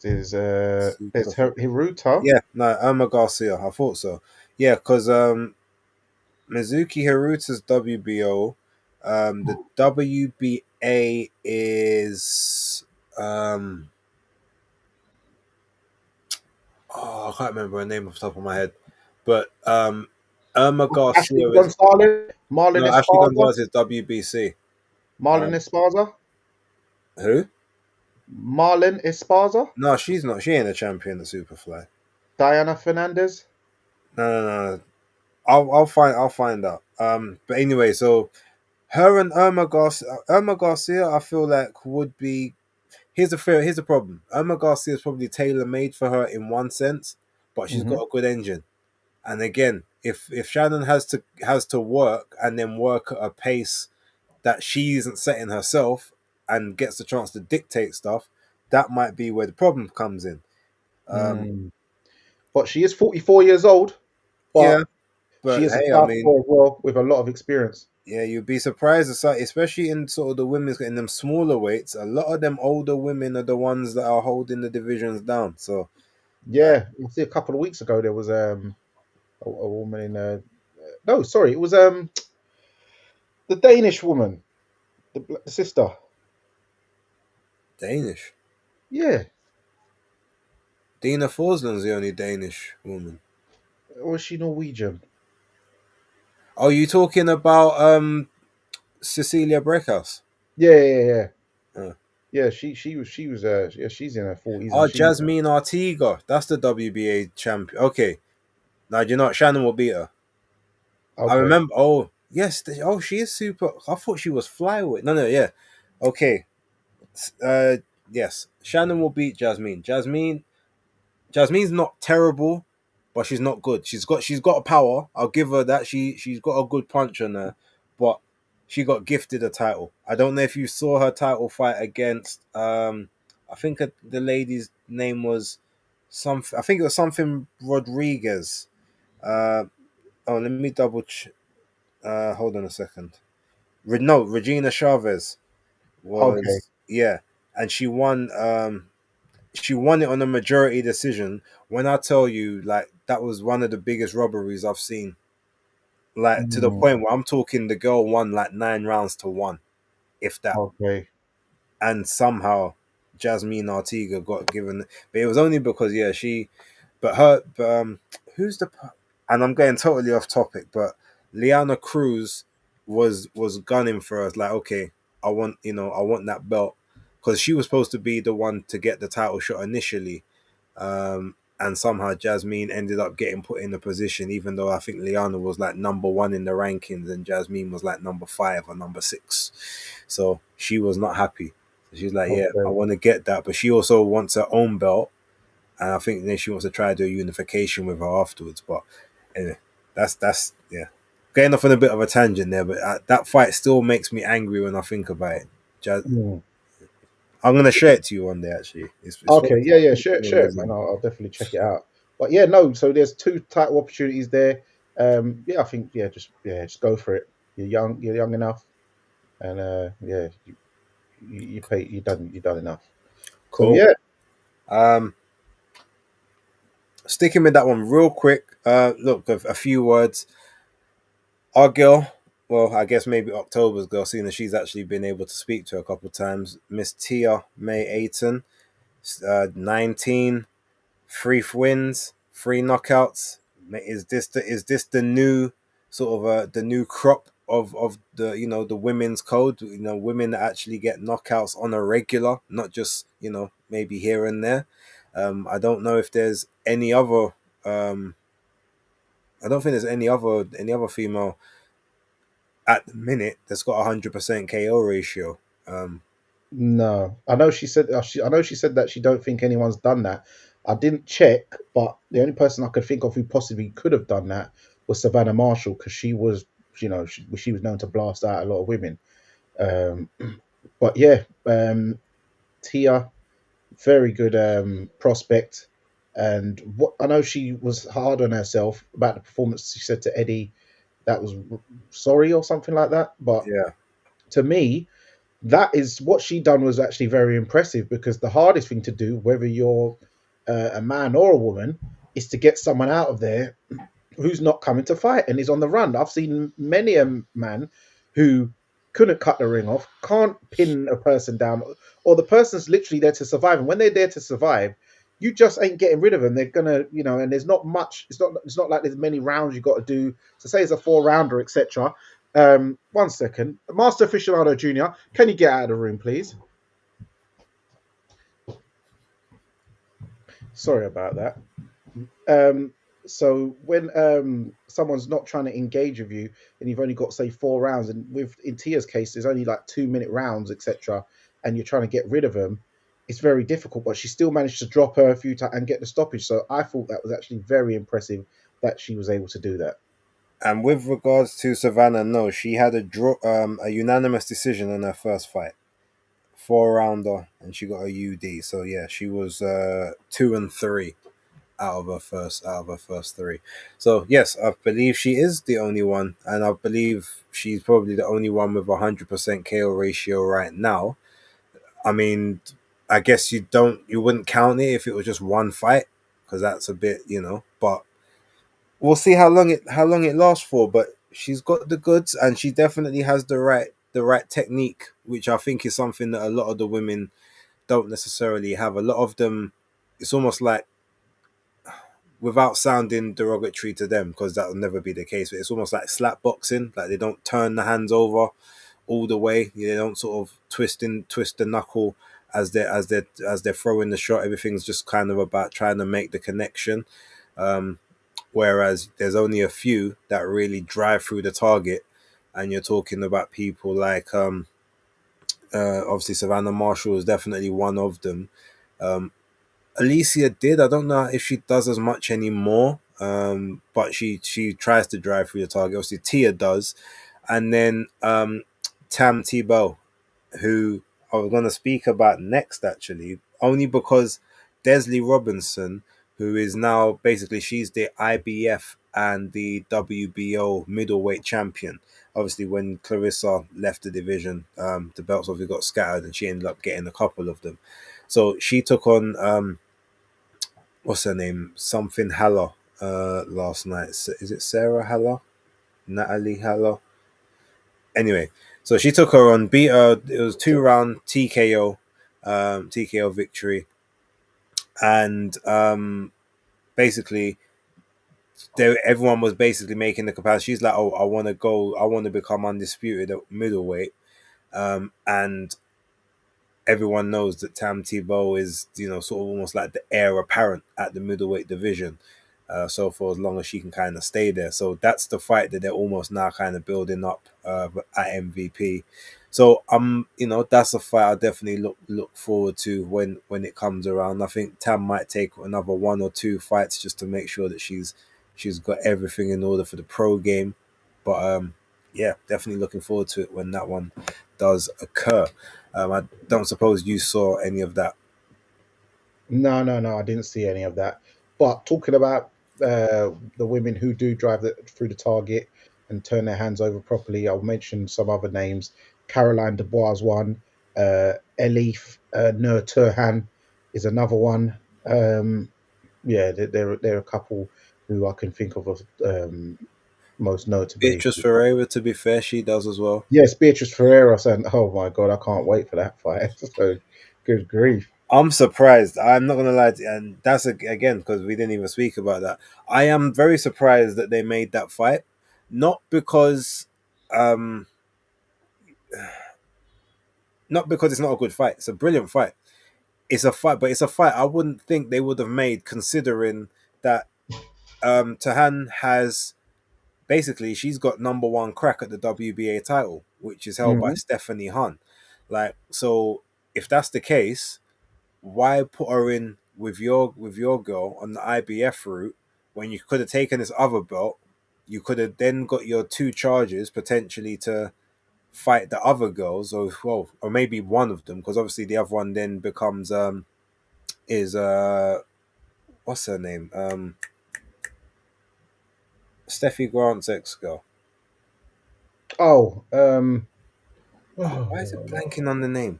Super. Hiruta. Yeah, no, Irma Garcia. I thought so. Yeah, because Mizuki Hiruta's WBO. The WBA is oh, I can't remember her name off the top of my head, but Irma Ashley Garcia is Gonzalez, Marlon no, Ashley Esparza, Gonzalez is WBC. Marlon Um, Esparza, who? Marlon Esparza, No, she's not. She ain't a champion at Superfly. Diana Fernandez. No, no, no. I'll find out. But anyway, so her and Irma Garcia, I feel like would be. Here's the problem. Irma Garcia is probably tailor made for her in one sense, but she's Hmm. got a good engine. And again, if Shannon has to work and then work at a pace that she isn't setting herself and gets the chance to dictate stuff, that might be where the problem comes in. Um, Mm. But she is 44 years old. But yeah, She But is a hey, I mean, southpaw as well with a lot of experience. yeah, you'd be surprised, especially in sort of the women's in them smaller weights. A lot of them older women are the ones that are holding the divisions down. So Yeah, I see a couple of weeks ago there was a woman in no, sorry, it was the Danish woman, the sister. Danish. Yeah, Dina Forsland's the only Danish woman. or is she Norwegian? Oh, you talking about Cecilia Breckhouse? Yeah, yeah, yeah. Uh, Yeah, she was yeah, she's in her 40s and oh, she Jasmine Artiga. That's the WBA champion. Okay. Now, you know what? Shannon will beat her. I okay. remember. Oh, yes. Oh, she is super. I thought she was flyweight. No, no, yeah. Okay. Uh, yes. Shannon will beat Jasmine. Jasmine's not terrible, but she's not good. She's got a power. I'll give her that. She's got a good punch on her, but she got gifted a title. I don't know if you saw her title fight against I think the lady's name was some. I think it was something Rodriguez. Uh oh, let me hold on a second. No, Regina Chavez Okay. was, yeah, and she won it on a majority decision. When I tell you, like, that was one of the biggest robberies I've seen. Like, to the Mm, point where I'm talking, the girl won like 9 rounds to 1, if that. okay. And somehow Jasmine Artiga got given, but it was only because, yeah, but her, who's and I'm getting totally off topic, but Liana Cruz was gunning for us. Like, okay, I want that belt, because she was supposed to be the one to get the title shot initially, and somehow Jasmine ended up getting put in the position, even though I think Liana was like number 1 in the rankings and Jasmine was like number 5 or number 6. So she was not happy. She's like, yeah, I Okay. want to get that, but she also wants her own belt, and I think then she wants to try to do a unification with her afterwards. But anyway, that's yeah, getting off on a bit of a tangent there, but that fight still makes me angry when I think about it. Mm. I'm gonna share it to you one day. Actually, it's Okay, yeah, yeah, it's share it, man. I'll definitely check it out. But yeah, no, so there's two title opportunities there. Yeah, I think just go for it. You're young enough, and yeah, you done enough. So Cool. yeah, Um, Sticking with that one real quick. Look, a few words. Our girl, well, I guess maybe October's girl, seeing that she's actually been able to speak to her a couple of times. Miss Tia May Ayton, 19, 3 wins, 3 knockouts. Is this the new sort of the new crop of the, the women's code? Women that actually get knockouts on a regular, not just maybe here and there. I don't know if there's any other. Um, I don't think there's any other female at the minute that's got 100% KO ratio. Um, no, I know she said that she don't think anyone's done that. I didn't check, but the only person I could think of who possibly could have done that was Savannah Marshall because she was, she was known to blast out a lot of women. Um, but yeah, Tia, very good prospect. And what I know, she was hard on herself about the performance. She said to Eddie that was sorry or something like that. But yeah, to me, that is what she done was actually very impressive because the hardest thing to do, whether you're a man or a woman, is to get someone out of there who's not coming to fight and is on the run. I've seen many a man who couldn't cut the ring off, can't pin a person down, or the person's literally there to survive. And when they're there to survive, you just ain't getting rid of them. They're gonna, and there's not much. It's not like there's many rounds you got to do. So say it's a 4 rounder, etc. 1 second, Master Aficionado Junior, can you get out of the room, please? Sorry about that. Um, so when someone's not trying to engage with you, and you've only got say 4 rounds, and with in Tia's case, there's only like 2 minute rounds, etc., and you're trying to get rid of them, it's very difficult. But she still managed to drop her a few times and get the stoppage. So I thought that was actually very impressive that she was able to do that. and with regards to Savannah, no, she had a unanimous decision in her first fight, 4 rounder, and she got a UD. So yeah, she was 2-3. out of her first three. So yes, I believe she is the only one, and I believe she's probably the only one with 100% KO ratio right now. I mean, I guess you wouldn't count it if it was just one fight, because that's a bit, but we'll see how long it lasts for. But she's got the goods, and she definitely has the right technique, which I think is something that a lot of the women don't necessarily have. A lot of them, it's almost like, without sounding derogatory to them, because that will never be the case, but it's almost like slap boxing. Like, they don't turn the hands over all the way. They don't sort of twist the knuckle as they're throwing the shot. Everything's just kind of about trying to make the connection. Um, Whereas there's only a few that really drive through the target, and you're talking about people like, obviously Savannah Marshall is definitely one of them. Um, Alicia did. I don't know if she does as much anymore, but she tries to drive through the target. Obviously, Tia does, and then Tam Tebow, who I was going to speak about next, actually, only because Desley Robinson, who is now basically, she's the IBF and the WBO middleweight champion. Obviously, when Clarissa left the division, the belts obviously got scattered, and she ended up getting a couple of them. So she took on, what's her name, something Haller, last night. Is it Sarah Haller, Natalie Haller? Anyway, so she took her on, beat her. It was 2 round TKO, TKO victory, and basically, everyone was basically making the comparison. She's like, "Oh, I want to become undisputed at middleweight," and everyone knows that Tam Tebow is, sort of almost like the heir apparent at the middleweight division. So for as long as she can kind of stay there, so that's the fight that they're almost now kind of building up at MVP. So that's a fight I definitely look forward to when it comes around. I think Tam might take another one or two fights just to make sure that she's got everything in order for the pro game. But yeah, definitely looking forward to it when that one does occur. I don't suppose you saw any of that. No, no, no, I didn't see any of that. But talking about the women who do drive through the target and turn their hands over properly, I'll mention some other names. Caroline Dubois is one. Elif Nur Turhan is another one. Yeah, there are a couple who I can think of as, most notably. Beatrice Ferreira, to be fair, she does as well. Yes, Beatrice Ferreira, and oh my god, I can't wait for that fight. So, good grief. I'm surprised. I'm not gonna lie, and that's again because we didn't even speak about that. I am very surprised that they made that fight, not because, um, not because it's not a good fight. It's a brilliant fight. It's a fight, but it's a fight I wouldn't think they would have made, considering that Tahan has basically, she's got number one crack at the WBA title, which is held by Hmm. Stephanie Han. Like, so if that's the case, why put her in with your girl on the IBF route when you could have taken this other belt? You could have then got your two charges potentially to fight the other girls, or well, or maybe one of them, because obviously the other one then becomes is what's her name, Steffi Grant's ex girl. Oh, Why is it oh, blanking on the name?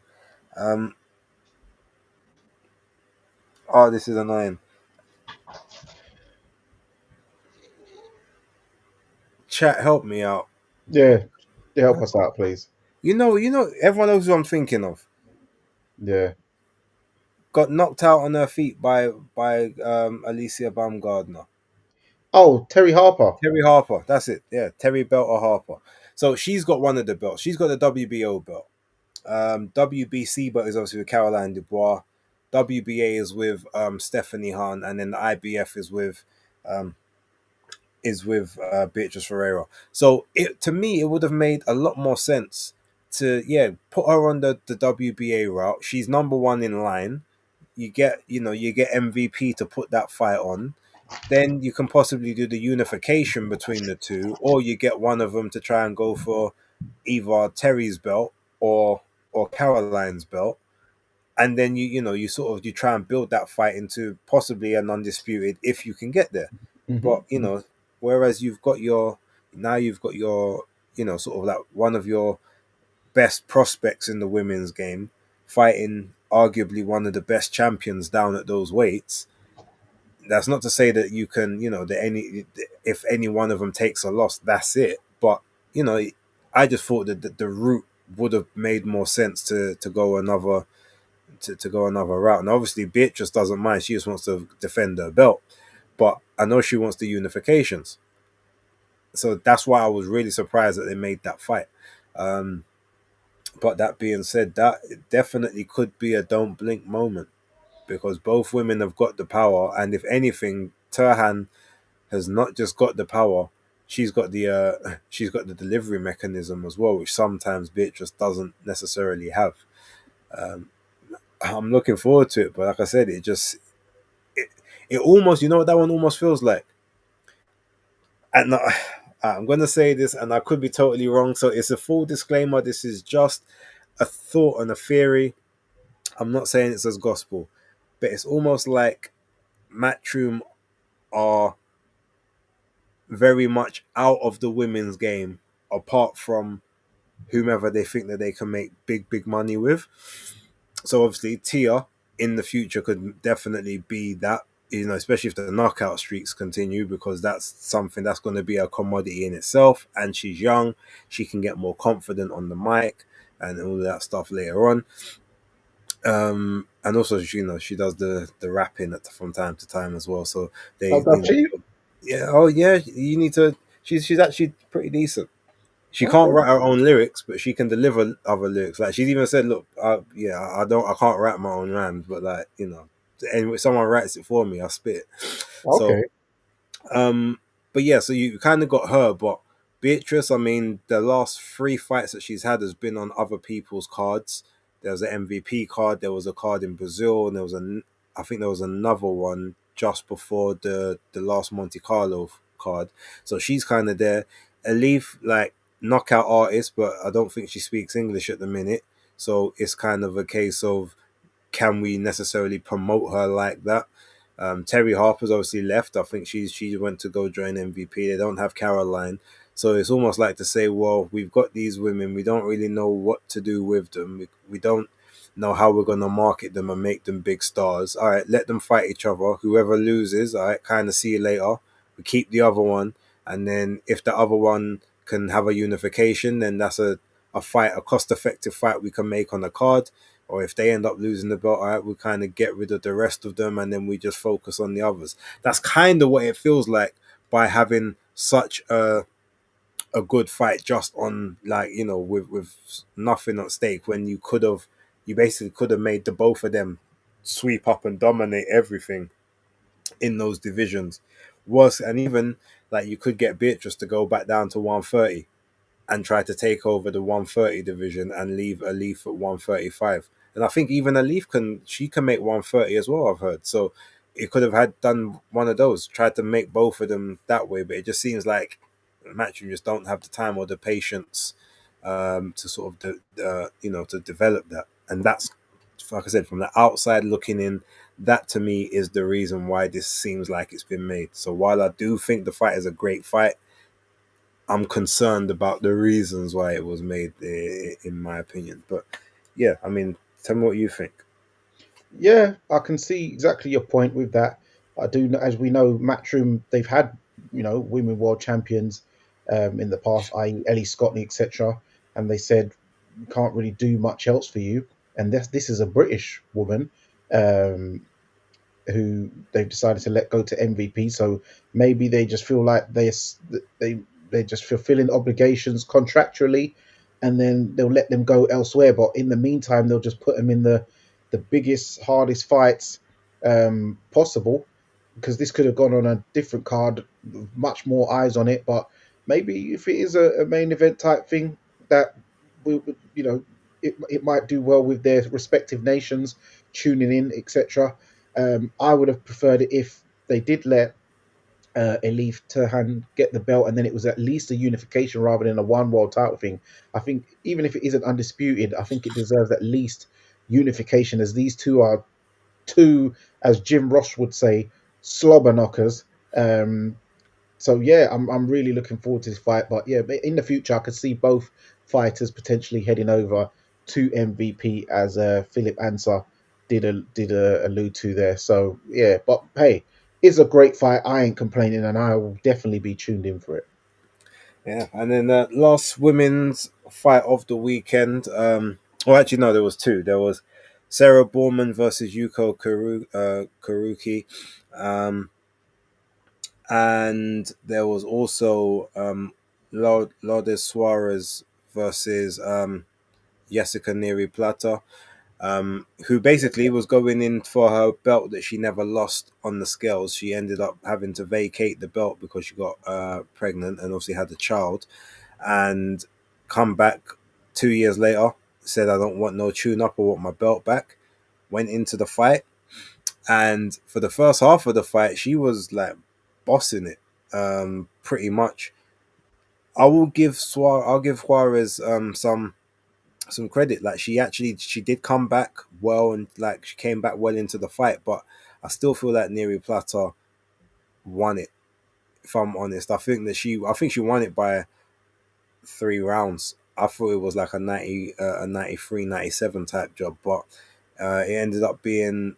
Um, oh, this is annoying. Chat, help me out. yeah, help us out, please. Everyone knows who I'm thinking of. Yeah. Got knocked out on her feet by Alicia Baumgardner. Oh, Terry Harper. Terry Harper, that's it. Yeah, Terry Belter Harper. So she's got one of the belts. She's got the WBO belt. WBC belt is obviously with Caroline Dubois. WBA is with Stephanie Hahn, and then the IBF um, is with Beatrice Ferreira. So to me, it would have made a lot more sense to, put her on the WBA route. She's number one in line. You get MVP to put that fight on. Then you can possibly do the unification between the two, or you get one of them to try and go for either Terry's belt or Caroline's belt, and then you sort of you try and build that fight into possibly an undisputed if you can get there. But Hmm. whereas you've got your sort of like one of your best prospects in the women's game fighting arguably one of the best champions down at those weights. That's not to say that you can, that if any one of them takes a loss, that's it. But you know, I just thought that the route would have made more sense to go another to go another route. And obviously, Beatrice doesn't mind; she just wants to defend her belt. But I know she wants the unifications, so that's why I was really surprised that they made that fight. Um, but that being said, that definitely could be a don't blink moment because both women have got the power, and if anything, Turhan has not just got the power, she's got the she's got the delivery mechanism as well, which sometimes Beatrice doesn't necessarily have. Um, I'm looking forward to it, but like I said, it, it almost what that one almost feels like. And I'm gonna say this, and I could be totally wrong, so it's a full disclaimer. This is just a thought and a theory. I'm not saying it's as gospel, but it's almost like Matchroom are very much out of the women's game, apart from whomever they think that they can make big money with. So obviously Tia in the future could definitely be that, especially if the knockout streaks continue, because that's something that's going to be a commodity in itself. And she's young, she can get more confident on the mic and all of that stuff later on. And also, she does the rapping from time to time as well. So Oh, they, does she? yeah, oh yeah, you need to. She's actually pretty decent. She can't Okay. write her own lyrics, but she can deliver other lyrics. Like she's even said, "Look, yeah, I can't write my own rhymes, but like and if someone writes it for me, I spit it." So, Okay. um, but yeah, so you kind of got her, but Beatrice, I mean, the last three fights that she's had has been on other people's cards. There was an MVP card, there was a card in Brazil, and I think there was another one just before the last Monte Carlo card. So she's kind of there. Elif, like knockout artist, but I don't think she speaks English at the minute. So it's kind of a case of can we necessarily promote her like that? Terry Harper's obviously left. I think she went to go join MVP. They don't have Caroline. So it's almost like to say, well, we've got these women. We don't really know what to do with them. We don't know how we're going to market them and make them big stars. All right, let them fight each other. Whoever loses, all right, kind of see you later. We keep the other one. And then if the other one can have a unification, then that's a fight, a cost effective fight we can make on the card. Or if they end up losing the belt, all right, we kind of get rid of the rest of them and then we just focus on the others. That's kind of what it feels like by having such a good fight just on like with nothing at stake when you basically could have made the both of them sweep up and dominate everything in those divisions. Was and even like you could get Beatrice to go back down to 130 and try to take over the 130 division and leave Alif at 135. And I think even Alif can make 130 as well, I've heard. So it could have had done one of those, tried to make both of them that way, but it just seems like Matchroom just don't have the time or the patience to sort of to develop that. And that's like I said, from the outside looking in, that to me is the reason why this seems like it's been made. So while I do think the fight is a great fight, I'm concerned about the reasons why it was made, in my opinion. But yeah, I mean, tell me what you think. Yeah, I can see exactly your point with that. I do, as we know, Matchroom, they've had, women world champions in the past, i.e., Ellie Scotney, etc. And they said, we can't really do much else for you. And this is a British woman um, who they've decided to let go to MVP. So maybe they just feel like they just fulfilling obligations contractually, and then they'll let them go elsewhere. But in the meantime, they'll just put them in the biggest, hardest fights possible, because this could have gone on a different card, much more eyes on it. But maybe if it is a main event type thing, that we, it might do well with their respective nations tuning in, etc. I would have preferred it if they did let Elif Turhan get the belt, and then it was at least a unification rather than a one world title thing. I think even if it isn't undisputed, I think it deserves at least unification, as these two are two, as Jim Ross would say, slobber knockers. So yeah, I'm really looking forward to this fight. But yeah, in the future, I could see both fighters potentially heading over to MVP, as Philip Ansah did allude to there. So yeah, but hey, it's a great fight. I ain't complaining, and I will definitely be tuned in for it. Yeah, and then the last women's fight of the weekend. Well, actually, no, there was two. There was Sarah Borman versus Karuki, um, and there was also Lourdes Suarez versus Jessica Neri Plata, who basically was going in for her belt that she never lost on the scales. She ended up having to vacate the belt because she got pregnant and obviously had a child, and come back 2 years later, said I don't want no tune up, I want my belt back. Went into the fight, and for the first half of the fight, she was like bossing it, pretty much. I'll give Juarez some credit. Like she did come back well, and like she came back well into the fight, but I still feel like Neri Plata won it. If I'm honest, I think she won it by 3 rounds. I thought it was like a 90, a 93, 97 type job, but it ended up being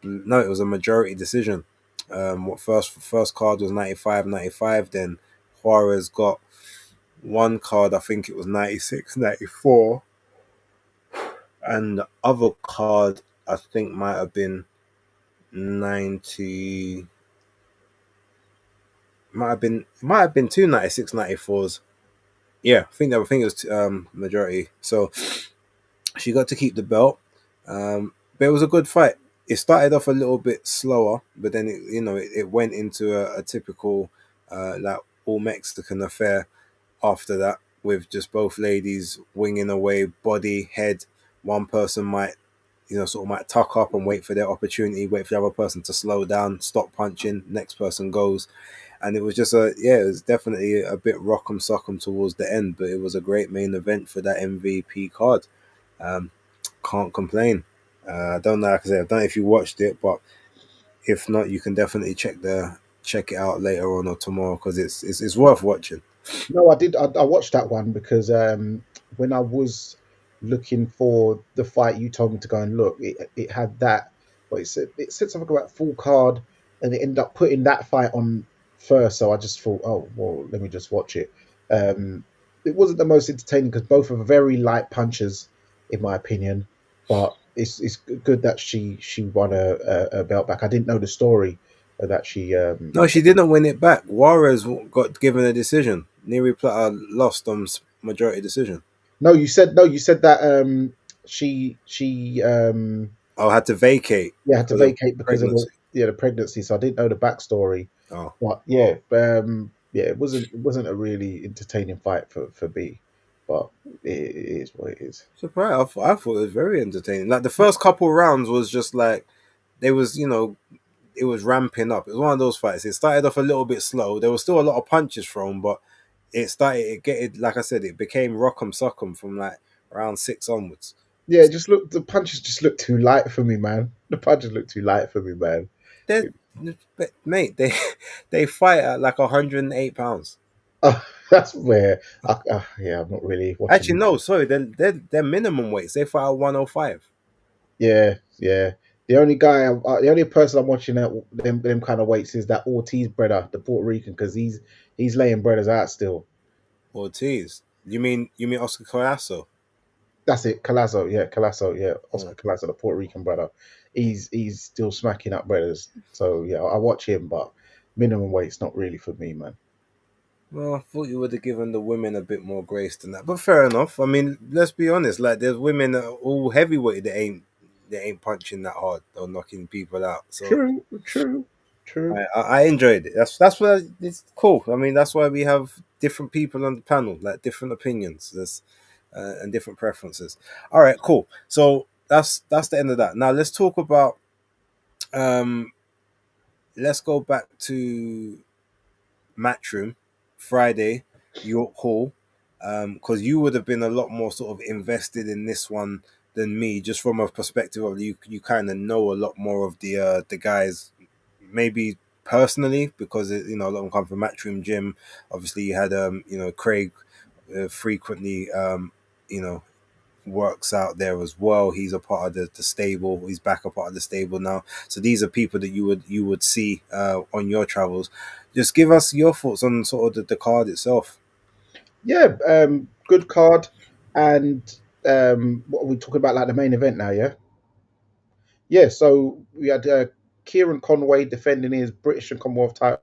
no, it was a majority decision. What first card was 95-95. Then Juarez got one card, I think it was 96-94, and the other card I think might have been 90. Might have been two 96-94s. Yeah, I think it was majority. So she got to keep the belt, but it was a good fight. It started off a little bit slower, but then it went into a typical like all Mexican affair after that, with just both ladies winging away, body, head. One person might sort of might tuck up and wait for their opportunity, wait for the other person to slow down, stop punching. Next person goes, and it was just it was definitely a bit rock'em sock'em towards the end, but it was a great main event for that MVP card. Um, can't complain. I don't know, like I said, I don't know if you watched it, but if not, you can definitely check it out later on or tomorrow, because it's worth watching. No, I did. I watched that one because when I was looking for the fight, you told me to go and look. It had that, but it said something about full card, and it ended up putting that fight on first. So I just thought, oh well, let me just watch it. It wasn't the most entertaining because both are very light punches, in my opinion. But it's good that she won a belt back. I didn't know the story that she No, she didn't win it back. Juarez got given a decision. Neri Plata lost on majority decision. No, you said that she I had to vacate yeah had to because of vacate because of pregnancy. the pregnancy. So I didn't know the backstory. Oh, But yeah, yeah, it wasn't a really entertaining fight for B, but it is what it is. surprise! I thought it was very entertaining. Like the first couple rounds was just like they was, it was ramping up. It was one of those fights. It started off a little bit slow. There was still a lot of punches thrown, but it getting, like I said, it became rock'em sock'em from like round 6 onwards. Yeah, it just looked the punches just looked too light for me, man. The punches looked too light for me, man. They, mate, they fight at like 108 pounds. That's where yeah, I'm not really Actually, watching. no, sorry, they're minimum weights. They fight at 105. Yeah, yeah. The only person I'm watching at them kind of weights is that Ortiz brother, the Puerto Rican, because he's laying brothers out still. Ortiz. You mean Oscar Collazo? That's it, Colazo, yeah, Colazo, yeah, Oscar Oh. Colazo, the Puerto Rican brother. He's still smacking up brothers. So yeah, I watch him, but minimum weight's not really for me, man. Well, I thought you would have given the women a bit more grace than that, but fair enough. I mean, let's be honest. Like, there's women that are all heavyweight that ain't punching that hard or knocking people out. So True, true, true. I enjoyed it. That's why it's cool. I mean, that's why we have different people on the panel, like different opinions, and different preferences. All right, cool. So that's the end of that. Now let's talk about. Um, let's go back to Matchroom Friday, York Hall, because you would have been a lot more sort of invested in this one than me, just from a perspective of you kind of know a lot more of the guys, maybe personally, because a lot of them come from Matchroom Gym. Obviously, you had Craig frequently you know works out there as well. He's a part of the stable. He's back a part of the stable now. So these are people that you would see on your travels. Just give us your thoughts on sort of the card itself. Yeah, good card. And what are we talking about? Like the main event now, yeah? Yeah, so we had Kieran Conway defending his British and Commonwealth title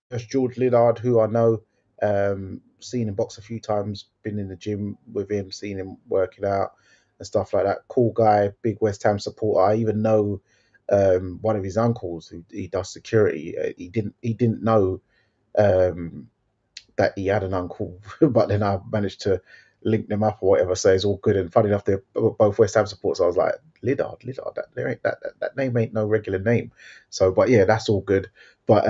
versus George Lillard, who I know, seen him box a few times, been in the gym with him, seen him working out and stuff like that. Cool guy, big West Ham supporter. I even know one of his uncles who he does security. He didn't know um, that he had an uncle, but then I managed to link them up or whatever. So it's all good. And funny enough, they're both West Ham supporters. So I was like, Lidard, that there ain't that name ain't no regular name. So, but yeah, that's all good. But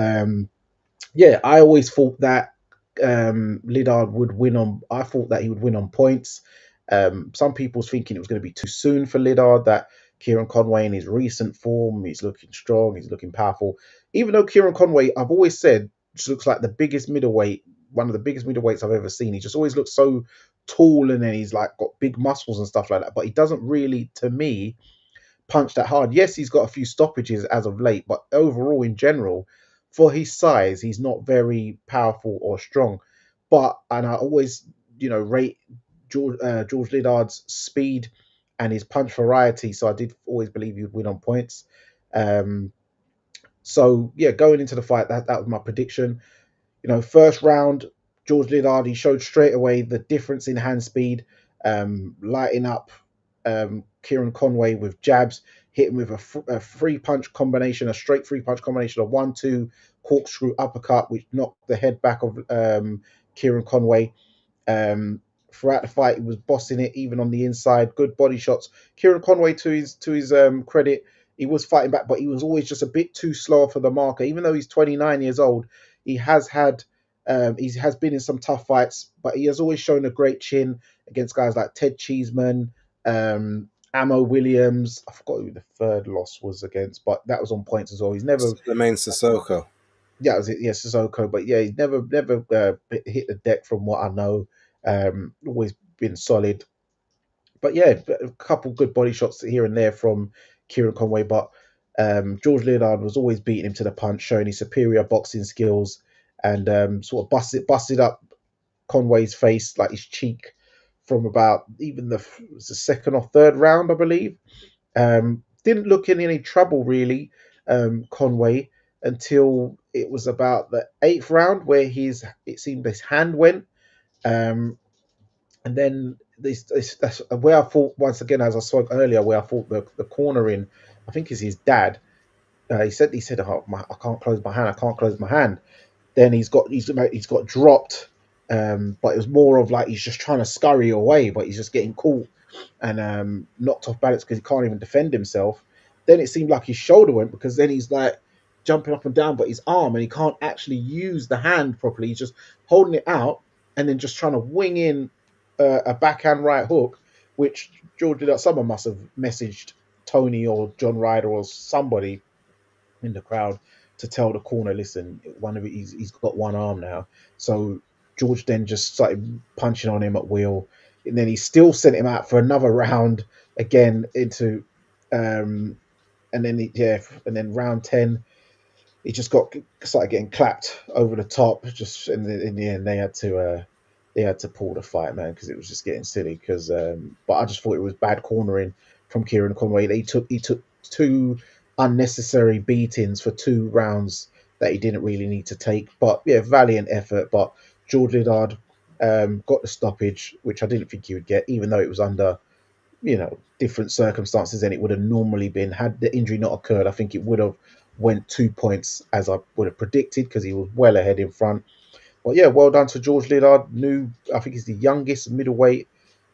yeah, I always thought that Lidard would win on. I thought that he would win on points. Some people's thinking it was going to be too soon for Lidard. That Kieran Conway in his recent form, he's looking strong, he's looking powerful. Even though Kieran Conway, I've always said, just looks like the biggest middleweight, one of the biggest middleweights I've ever seen. He just always looks so tall, and then he's like got big muscles and stuff like that. But he doesn't really, to me, punch that hard. Yes, he's got a few stoppages as of late, but overall, in general, for his size, he's not very powerful or strong. And I always, rate George Lidard's speed and his punch variety. So I did always believe he would win on points. Um, so yeah, going into the fight, that was my prediction. First round, George Lillard, he showed straight away the difference in hand speed, lighting up Kieran Conway with jabs, hitting with a three punch combination, a straight three punch combination, a 1-2 corkscrew uppercut, which knocked the head back of Kieran Conway. Throughout the fight, he was bossing it, even on the inside. Good body shots. Kieran Conway, to his credit, he was fighting back, but he was always just a bit too slow for the marker. Even though he's 29 years old, he has been in some tough fights, but he has always shown a great chin against guys like Ted Cheeseman, Amo Williams. I forgot who the third loss was against, but that was on points as well. He's never, The main Sissoko. yeah, was it? Yeah, Sissoko, but yeah, he's never hit the deck from what I know. Always been solid, but yeah, a couple good body shots here and there from Kieran Conway, but George Leonard was always beating him to the punch, showing his superior boxing skills, and sort of busted up Conway's face, like his cheek, from about even the second or third round, I believe. Didn't look in any trouble really, Conway, until it was about the eighth round where it seemed his hand went. Um, and then that's where I thought, once again, as I spoke earlier, where I thought the corner in, I think is his dad. He said, oh, I can't close my hand. I can't close my hand. Then he's got dropped, but it was more of like he's just trying to scurry away, but he's just getting caught and knocked off balance because he can't even defend himself. Then it seemed like his shoulder went, because then he's like jumping up and down, but his arm, and he can't actually use the hand properly. He's just holding it out and then just trying to wing in a backhand right hook, which someone must have messaged Tony or John Ryder or somebody in the crowd to tell the corner, listen, he's got one arm now. So George then just started punching on him at will, and then he still sent him out for another round again into, and then round 10, he just started getting clapped over the top. Just in the end, they had to pull the fight, man, because it was just getting silly. But I just thought it was bad cornering from Kieran Conway. He took two unnecessary beatings for 2 rounds that he didn't really need to take. But yeah, valiant effort. But George Lidard got the stoppage, which I didn't think he would get, even though it was under different circumstances than it would have normally been. Had the injury not occurred, I think it would have went 2 points, as I would have predicted, because he was well ahead in front. Well, yeah, well done to George Lillard. I think he's the youngest middleweight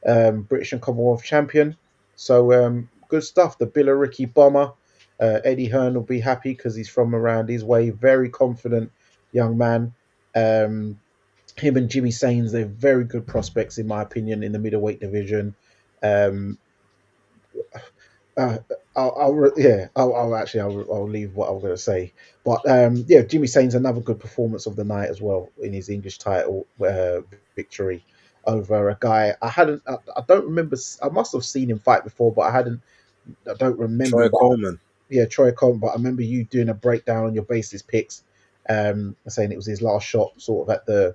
British and Commonwealth champion. So good stuff. The Billericay bomber. Eddie Hearn will be happy because he's from around his way. Very confident young man. Him and Jimmy Sains, they're very good prospects, in my opinion, in the middleweight division. Um, Uh, I'll leave what I'm going to say. But yeah, Jimmy Sain's another good performance of the night as well in his English title victory over a guy I don't remember. I must have seen him fight before, but I don't remember. Troy Coleman. Yeah, Troy Coleman. But I remember you doing a breakdown on your basis picks, saying it was his last shot, sort of at the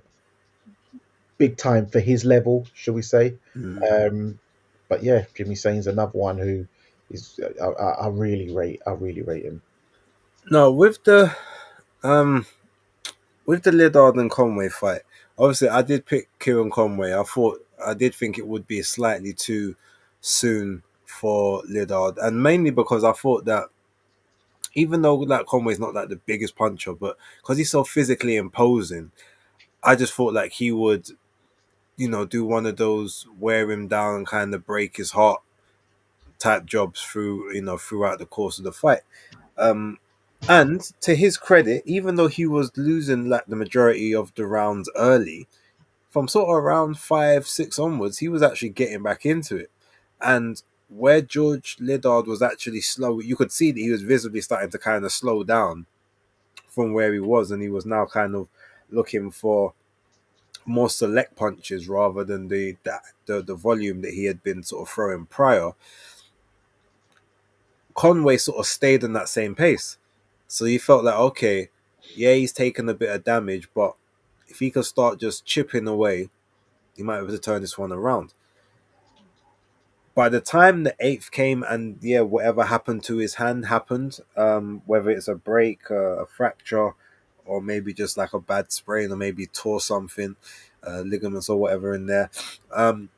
big time for his level, shall we say? Mm. Um, but yeah, Jimmy Sain's another one who is I really rate him. No, um with the Liddard and Conway fight, obviously I did pick Kieran Conway. I did think it would be slightly too soon for Liddard, and mainly because I thought that even though like Conway's not like the biggest puncher, but because he's so physically imposing, I just thought like he would, do one of those wear him down, kind of break his heart type jobs throughout the course of the fight. Um, and to his credit, even though he was losing like the majority of the rounds early, from sort of around 5, 6 onwards, he was actually getting back into it. And where George Liddard was actually slow, you could see that he was visibly starting to kind of slow down from where he was, and he was now kind of looking for more select punches rather than the volume that he had been sort of throwing prior. Conway sort of stayed in that same pace. So he felt like, okay, yeah, he's taken a bit of damage, but if he could start just chipping away, he might be able to turn this one around. By the time the eighth came, and yeah, whatever happened to his hand happened, whether it's a break, a fracture, or maybe just like a bad sprain, or maybe tore something, ligaments or whatever in there. Um,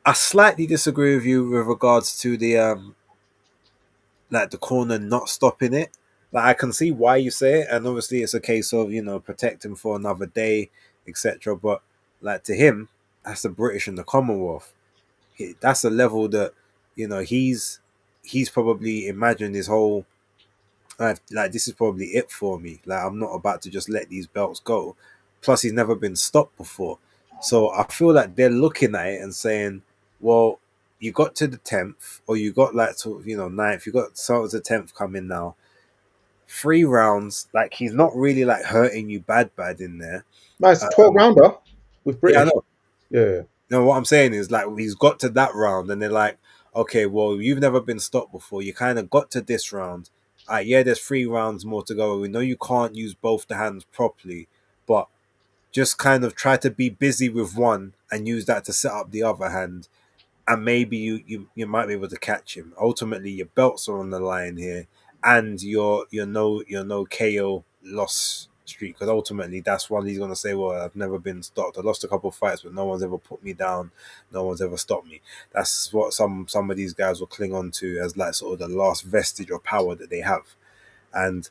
I slightly disagree with you with regards to the like the corner not stopping it. Like I can see why you say it, and obviously it's a case of protecting for another day, etc. But like to him, that's the British and the Commonwealth. That's a level that he's probably imagined his whole like this is probably it for me. Like I'm not about to just let these belts go. Plus, he's never been stopped before, so I feel like they're looking at it and saying, "Well, you got to the 10th, or you got like to ninth. You got sort of the 10th coming now. 3 rounds, like he's not really like hurting you bad in there." Nice 12 Um, rounder with yeah, I British. know. Yeah. No, what I'm saying is like he's got to that round, and they're like, okay, well, you've never been stopped before. You kind of got to this round. Yeah, there's 3 rounds more to go. We know you can't use both the hands properly, but just kind of try to be busy with one and use that to set up the other hand, and maybe you might be able to catch him. Ultimately, your belts are on the line here, and your no KO loss streak. Because ultimately, that's one he's gonna say. Well, I've never been stopped. I lost a couple of fights, but no one's ever put me down. No one's ever stopped me. That's what some of these guys will cling on to as like sort of the last vestige of power that they have. And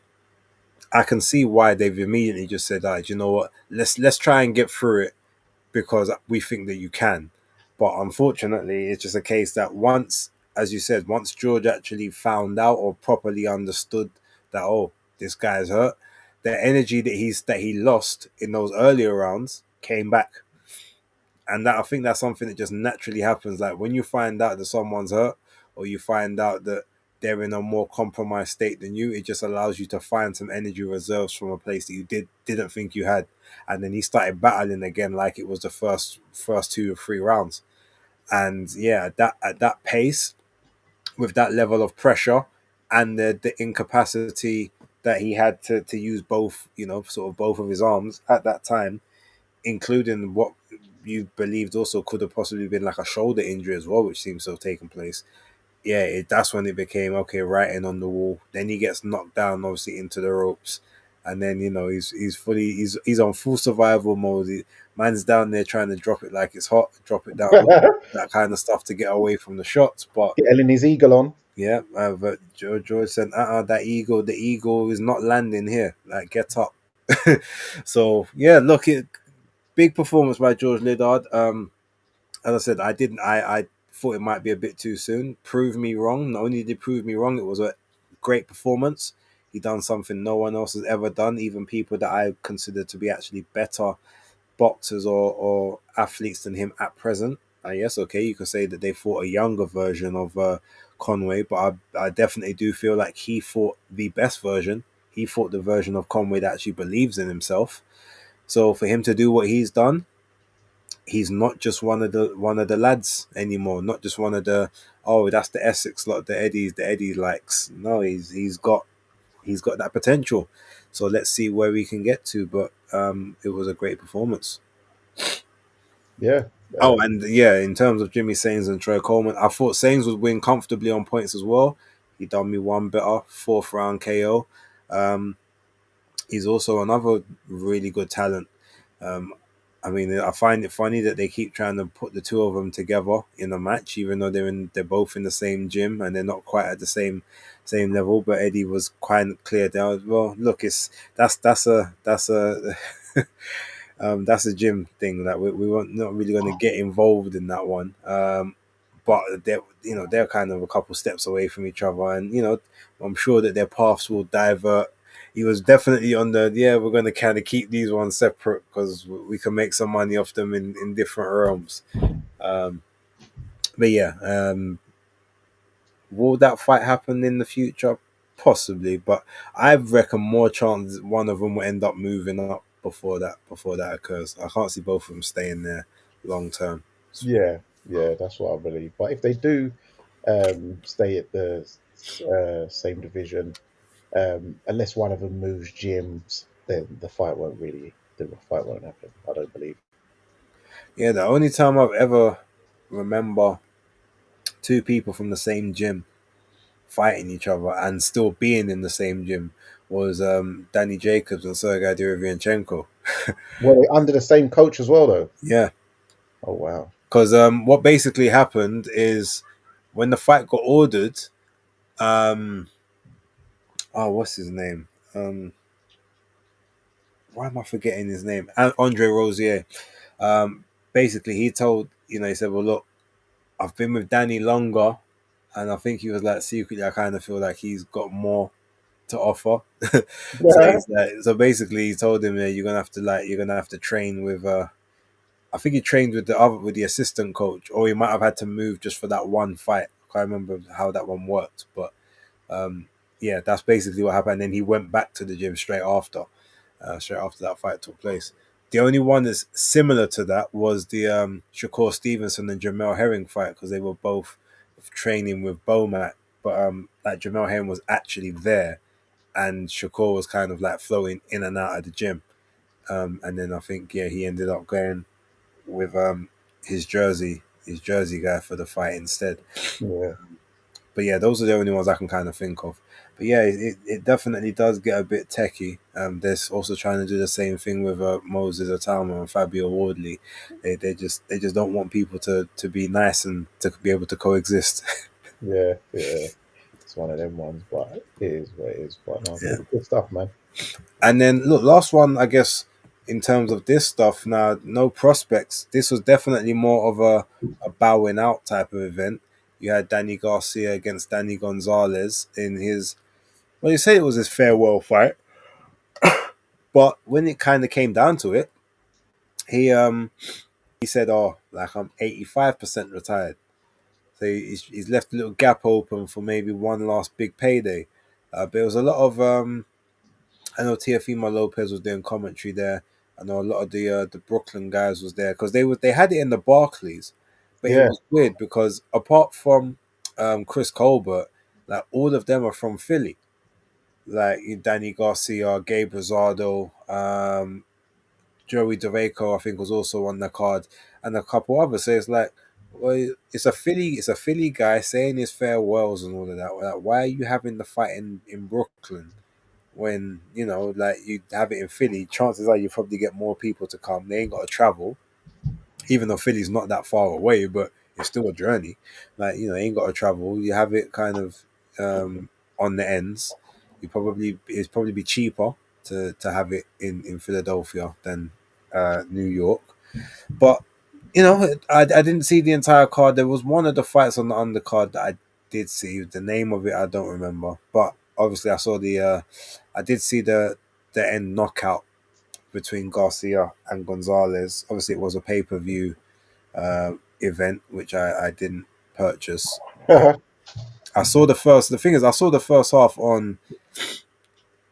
I can see why they've immediately just said, "All right, you know what? Let's try and get through it because we think that you can." But unfortunately, it's just a case that once, as you said, once George actually found out or properly understood that, oh, this guy's hurt, the energy that he lost in those earlier rounds came back. And that I think that's something that just naturally happens. Like when you find out that someone's hurt, or you find out that they're in a more compromised state than you, it just allows you to find some energy reserves from a place that you didn't think you had. And then he started battling again like it was the first 2 or 3 rounds. And yeah, at that pace, with that level of pressure and the incapacity that he had to use both, sort of both of his arms at that time, including what you believed also could have possibly been like a shoulder injury as well, which seems to have taken place. Yeah, that's when it became okay, writing on the wall. Then he gets knocked down, obviously into the ropes, and then he's on full survival mode. Man's down there trying to drop it like it's hot, drop it down, that kind of stuff to get away from the shots. But Getting his eagle on. yeah, but George said, the eagle is not landing here. Like, get up. So yeah, look, big performance by George Liddard. As I said, I thought it might be a bit too soon. Prove me wrong. Not only did he prove me wrong, it was a great performance. He done something no one else has ever done, even people that I consider to be actually better boxers or athletes than him at present. Yes, okay, you could say that they fought a younger version of Conway, but I definitely do feel like he fought the best version. He fought the version of Conway that actually believes in himself. So for him to do what he's done, he's not just one of the lads anymore. Not just one of the, oh, that's the Essex lot, the Eddie likes. No, he's got that potential. So let's see where we can get to. But it was a great performance. Yeah, Oh, and yeah, in terms of Jimmy Sains and Troy Coleman, I thought Sains would win comfortably on points as well. He done me one better, fourth round KO. Um, he's also another really good talent. Um, I mean, I find it funny that they keep trying to put the two of them together in a match, even though they're both in the same gym and they're not quite at the same level. But Eddie was quite clear there. Well, look, it's that's a that's a gym thing that we weren't not really going to get involved in that one. But they're kind of a couple steps away from each other, and I'm sure that their paths will divert. He was definitely on the we're going to kind of keep these ones separate because we can make some money off them in different realms. Um, but yeah, will that fight happen in the future? Possibly, but I reckon more chance one of them will end up moving up before that occurs. I can't see both of them staying there long term. yeah, yeah. That's what I believe. But if they do stay at the same division, unless one of them moves gyms, then the fight won't happen. I don't believe. Yeah, the only time I've ever remember two people from the same gym fighting each other and still being in the same gym was Danny Jacobs and Sergey Derevyanchenko. Were they under the same coach as well, though? Yeah, Oh wow. because what basically happened is when the fight got ordered, um, oh, what's his name? Why am I forgetting his name? Andre Rosier. Um, basically, he said, "Well, look, I've been with Danny longer, and I think he was like secretly, I kind of feel like he's got more to offer." So Yeah. he's like, so basically, he told him, you're gonna have to train with." I think he trained with the assistant coach, or he might have had to move just for that one fight. I can't remember how that one worked, but um, yeah, that's basically what happened. And then he went back to the gym straight after that fight took place. The only one that's similar to that was the Shakur Stevenson and Jamel Herring fight because they were both training with Bomac, but like Jamel Herring was actually there, and Shakur was kind of like flowing in and out of the gym. And then I think he ended up going with his Jersey guy for the fight instead. Yeah. But yeah, those are the only ones I can kind of think of. But yeah, it definitely does get a bit techie. They're also trying to do the same thing with Moses Otama and Fabio Wardley. They just don't want people to be nice and to be able to coexist. Yeah. Yeah. It's one of them ones, but it is what it is. But no, Yeah. good stuff, man. And then look, last one, I guess, in terms of this stuff. Now, no prospects. This was definitely more of a bowing out type of event. You had Danny Garcia against Danny Gonzalez in his. Well, you say it was his farewell fight, but when it kind of came down to it, he said, "Oh, like I'm 85% retired." So he's left a little gap open for maybe one last big payday. But there was a lot of I know Teofimo Lopez was doing commentary there. I know a lot of the Brooklyn guys was there because they had it in the Barclays, but it Yeah. was weird because apart from Chris Colbert, like all of them are from Philly. Like Danny Garcia, Gabe Rosado, Joey DeVaco, I think was also on the card, and a couple others. So it's like, well, it's a Philly guy saying his farewells and all of that. Like, why are you having the fight in Brooklyn? When like you have it in Philly, chances are you probably get more people to come. They ain't got to travel, even though Philly's not that far away, but it's still a journey. Like they ain't got to travel. You have it kind of on the ends. It's probably be cheaper to have it in Philadelphia than New York. But I didn't see the entire card. There was one of the fights on the undercard that I did see. The name of it I don't remember, but obviously I saw I did see the end knockout between Garcia and Gonzalez. Obviously, it was a pay-per-view event, which I didn't purchase. I saw the first. The thing is, I saw the first half on.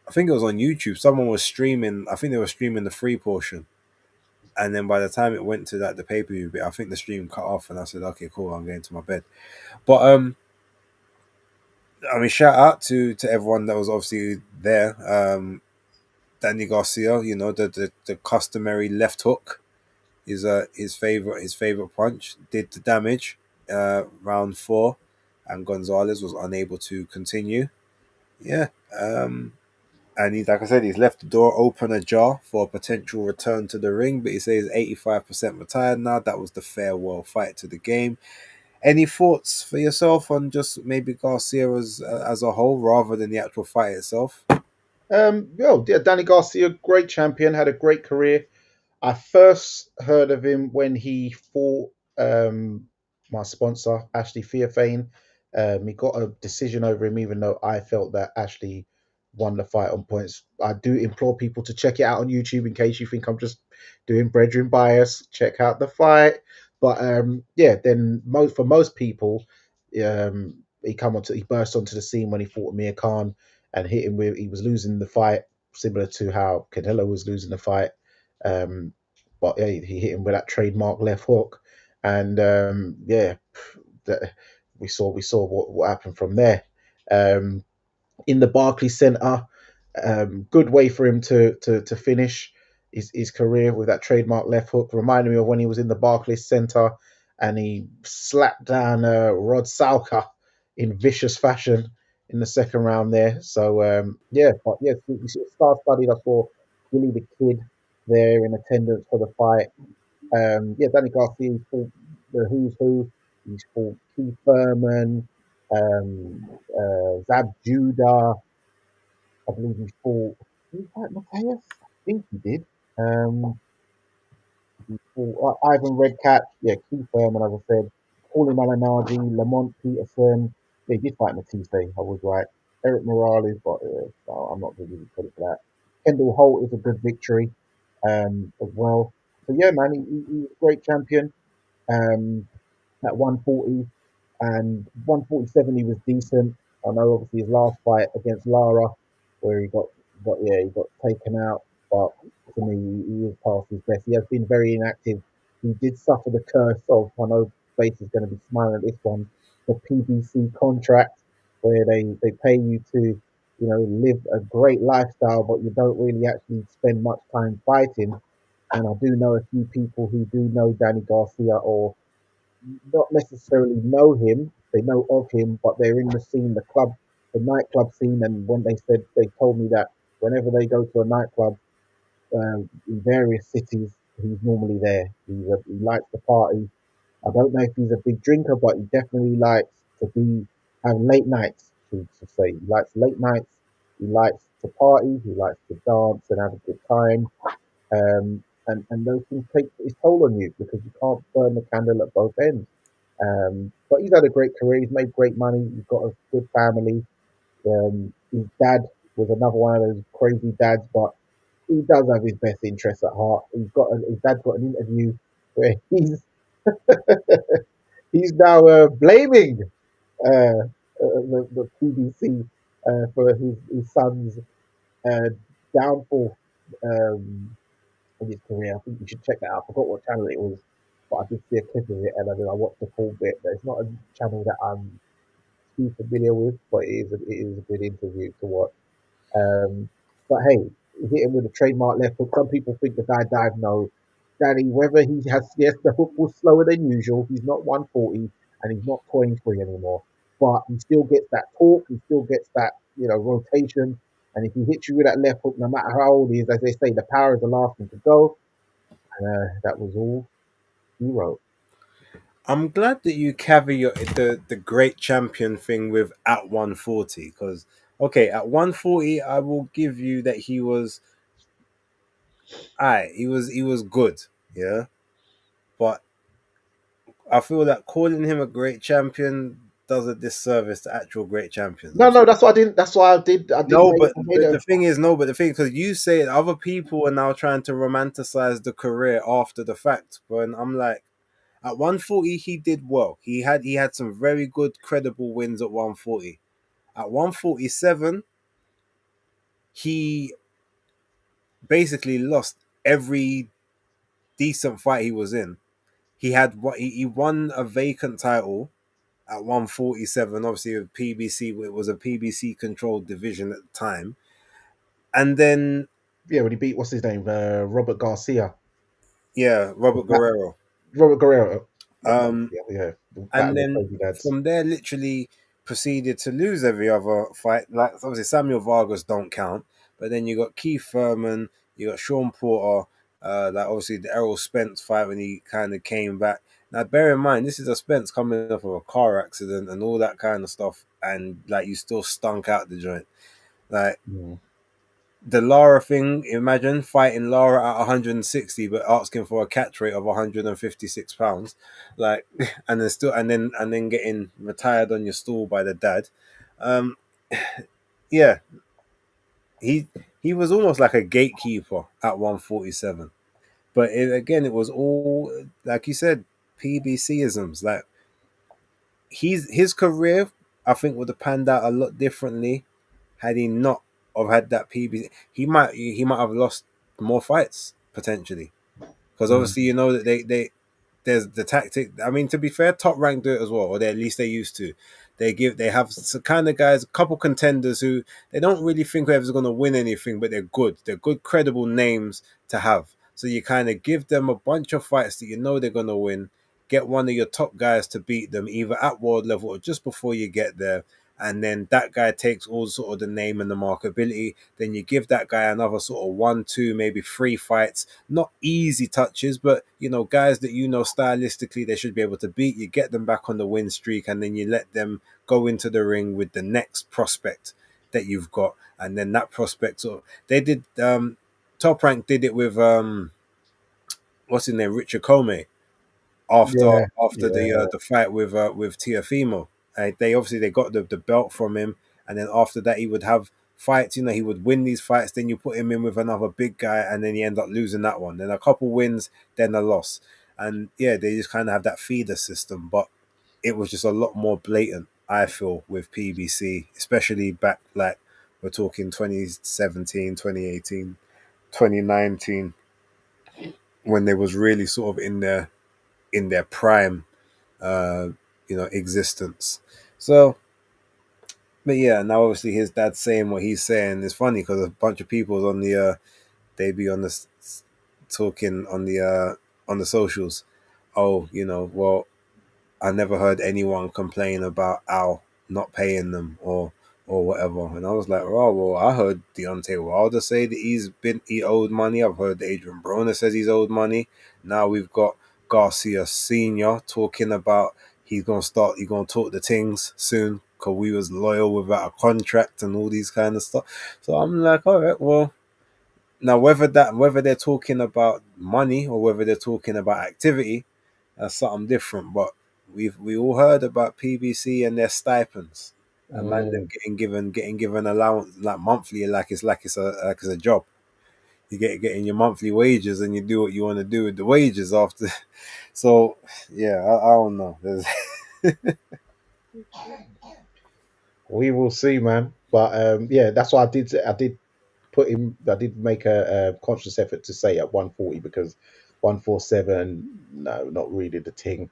I think it was on YouTube. Someone was streaming. I think they were streaming the free portion, and then by the time it went to that the pay per view bit, I think the stream cut off, and I said, "Okay, cool, I'm going to my bed." But I mean, shout out to everyone that was obviously there. Danny Garcia, you know, the customary left hook is his favorite punch did the damage. Round 4, and Gonzalez was unable to continue. Yeah, and he's like I said, he's left the door open ajar for a potential return to the ring, but he says 85% retired now. That was the farewell fight to the game. Any thoughts for yourself on just maybe Garcia as a whole rather than the actual fight itself? Well, yeah, Danny Garcia, great champion, had a great career. I first heard of him when he fought my sponsor, Ashley Fearfane. He got a decision over him, even though I felt that Ashley won the fight on points. I do implore people to check it out on YouTube in case you think I'm just doing brethren bias. Check out the fight. But yeah, then for most people, he burst onto the scene when he fought Amir Khan and hit him with he was losing the fight, similar to how Canelo was losing the fight. Um, but yeah, he hit him with that trademark left hook, and yeah, that we saw what happened from there. Um, in the Barclays Centre, good way for him to finish his career with that trademark left hook. Reminded me of when he was in the Barclays Centre and he slapped down Rod Salka in vicious fashion in the second round there. So yeah, but yeah, we star studied. I saw Willie the Kid there in attendance for the fight. Yeah, Danny Garcia fought the who's who. He's fought Keith Thurman, Zab Judah. I believe he fought. Did he fight Mateus? I think he did. Um, he fought Ivan Redcat. Yeah, Keith Thurman, as I said. Paulie Malignaggi, Lamont Peterson. Yeah, he did fight Matisse. I was right. Eric Morales, but no, I'm not going to give you credit for that. Kendall Holt is a good victory as well. So yeah, man, he's a great champion. At 140 and 147 he was decent. I know obviously his last fight against Lara, where he got taken out, but to me he is past his best. He has been very inactive. He did suffer the curse of I know Bates is going to be smiling at this one, the PBC contract, where they pay you to live a great lifestyle, but you don't really actually spend much time fighting. And I do know a few people who do know Danny Garcia or not necessarily know him. They know of him, but they're in the scene, the nightclub scene. And when they told me that whenever they go to a nightclub in various cities, he's normally there. He likes to party. I don't know if he's a big drinker, but he definitely likes to have late nights. To say he likes late nights. He likes to party. He likes to dance and have a good time. And those things take its toll on you because you can't burn the candle at both ends. But he's had a great career. He's made great money. He's got a good family. His dad was another one of those crazy dads, but he does have his best interests at heart. His dad's got an interview where he's now blaming the PBC for his son's uh, downfall. In his career. I think you should check that out. I forgot what channel it was, but I did see a clip of it and I watched the full bit. But it's not a channel that I'm too familiar with, but it is a good interview to watch. But hey, he hit him with a trademark left hook. Some people think the guy died. No, Danny, whether he has, yes, the hook was slower than usual. He's not 140 and he's not toying free anymore. But he still gets that torque. He still gets that rotation. And if he hits you with that left hook, no matter how old he is, as they say, the power is the last thing to go. And that was all he wrote. I'm glad that you caveat the great champion thing with at 140 because okay, at 140 I will give you that he was good, yeah. But I feel that calling him a great champion does a disservice to actual great champions. No, no, that's what I didn't. That's why I did. I didn't No, make. but I made the thing is, no, but the thing because you say other people are now trying to romanticize the career after the fact, when I'm like, At 140, he did well. He had some very good, credible wins at 140. At 147, he basically lost every decent fight he was in. He won a vacant title at 147. Obviously, with PBC, it was a PBC controlled division at the time, and then Yeah, when he beat what's his name, Robert Garcia, yeah, Robert That- Guerrero. Robert Guerrero. Um, Yeah, yeah, the and battle of then Crazy Dads. from there, literally proceeded to lose every other fight. Like obviously, Samuel Vargas don't count, but then you got Keith Thurman, you got Sean Porter, like obviously the Errol Spence fight when he kind of came back. Now, bear in mind, this is a Spence coming off of a car accident and all that kind of stuff, and like you still stunk out the joint. Like Mm. the Lara thing, imagine fighting Lara at 160 but asking for a catch rate of 156 pounds, like, and then getting retired on your stool by the dad. Um, yeah, he he was almost like a gatekeeper at 147, but again, it was all like you said, PBC isms. Like his career, I think would have panned out a lot differently had he not have had that PBC. He might have lost more fights potentially because Mm. obviously you know that they there's the tactic. I mean, to be fair, Top Rank do it as well, or at least they used to. They have some kind of guys, a couple contenders who they don't really think whoever's going to win anything, but they're good. They're good, credible names to have. So you kind of give them a bunch of fights that you know they're going to win. Get one of your top guys to beat them either at world level or just before you get there, and then that guy takes all sort of the name and the markability. Then you give that guy another sort of one, two, maybe three fights, not easy touches, but guys that stylistically they should be able to beat. You get them back on the win streak, and then you let them go into the ring with the next prospect that you've got, and then that prospect. So they did. Top Rank did it with what's his name, Richard Comey, after Yeah, after yeah. the fight with Tiafimo. They obviously they got the belt from him, and then after that he would have fights. He would win these fights. Then you put him in with another big guy, and then he end up losing that one. Then a couple wins, then a loss, and yeah, they just kind of have that feeder system. But it was just a lot more blatant, I feel, with PBC, especially back like we're talking 2017, 2018, 2019, when they was really sort of in their prime existence. So, but yeah, now obviously his dad saying what he's saying is funny because a bunch of people on the they be on the talking on the socials. Oh, well, I never heard anyone complain about Al not paying them or whatever. And I was like, oh well, I heard Deontay Wilder say that he owed money. I've heard Adrian Broner says he's owed money. Now we've got Garcia Senior talking about he's gonna talk the things soon because we was loyal without a contract and all these kind of stuff. So I'm like, all right, well, now whether they're talking about money or whether they're talking about activity, that's something different. But we all heard about PBC and their stipends. And man, them Mm. getting given allowance like monthly, like it's a job. You getting your monthly wages, and you do what you want to do with the wages after. So yeah, I don't know. We will see, man. But yeah, that's why I did put him. I did make a conscious effort to say at 140 because 147, no, not really the thing.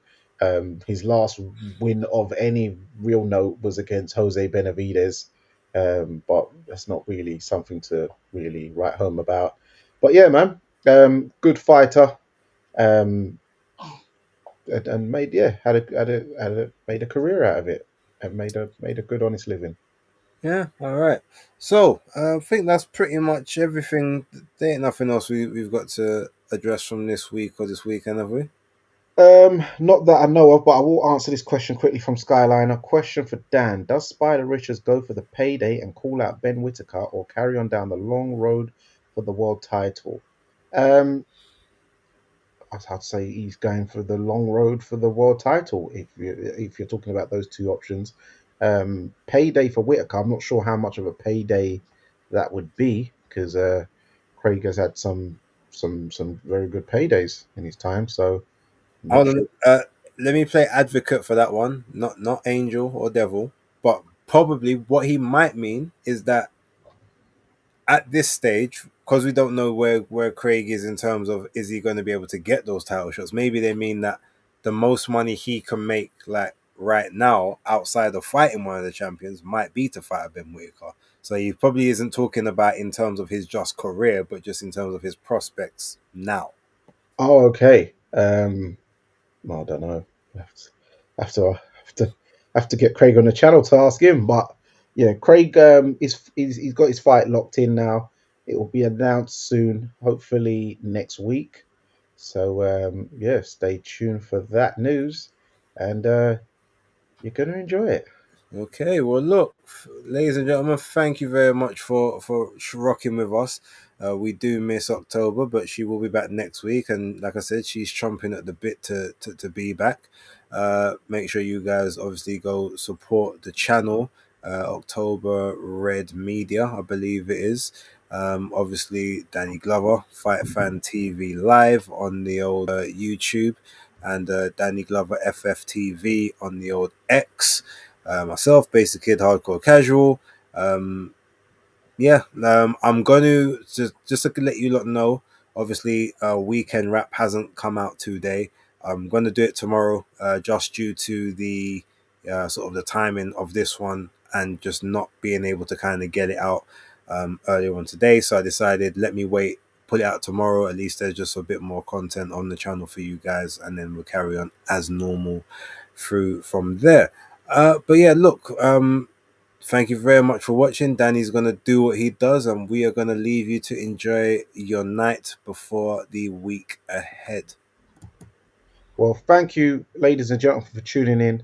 His last win of any real note was against Jose Benavides, but that's not really something to really write home about. But yeah, man, good fighter, um, and made yeah had a made a career out of it, and made a good honest living. Yeah, all right. So I think that's pretty much everything. There ain't nothing else we've got to address from this week or this weekend, have we? Not that I know of, but I will answer this question quickly from Skyliner. Question for Dan: Does Spider Richards go for the payday and call out Ben Whitaker, or carry on down the long road for the world title? Um, I'd say he's going for the long road for the world title. If you're talking about those two options, payday for Whitaker, I'm not sure how much of a payday that would be because Craig has had some very good paydays in his time. So Not Hold sure. on. Let me play advocate for that one. Not angel or devil, but probably what he might mean is that at this stage, because we don't know where Craig is in terms of is he going to be able to get those title shots. Maybe they mean that the most money he can make, like right now, outside of fighting one of the champions, might be to fight Ben Whitaker. So he probably isn't talking about in terms of his just career, but just in terms of his prospects now. Oh, okay. Well, I don't know. I have to get Craig on the channel to ask him. But yeah, Craig he's got his fight locked in now. It will be announced soon, hopefully next week. So yeah, stay tuned for that news, and you're gonna enjoy it. Okay, well, look, ladies and gentlemen, thank you very much for rocking with us. We do miss October, but she will be back next week, and like I said, she's chomping at the bit to be back. Make sure you guys obviously go support the channel, October Red Media, I believe it is. Obviously, Danny Glover, Fight Fan TV live on the old YouTube, and Danny Glover FFTV on the old X. Myself, Basic Kid, Hardcore Casual. Um, yeah, I'm going to just to let you lot know. Obviously, Weekend Rap hasn't come out today. I'm going to do it tomorrow, just due to the sort of the timing of this one and just not being able to kind of get it out earlier on today. So I decided let me wait, put it out tomorrow. At least there's just a bit more content on the channel for you guys, and then we'll carry on as normal through from there. But yeah, look, thank you very much for watching. Danny's going to do what he does, and we are going to leave you to enjoy your night before the week ahead. Well, thank you, ladies and gentlemen, for tuning in.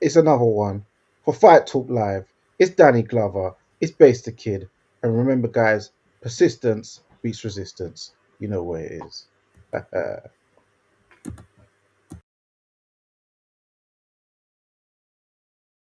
It's another one for Fight Talk Live. It's Danny Glover. It's Base the Kid. And remember, guys, persistence beats resistance. You know where it is.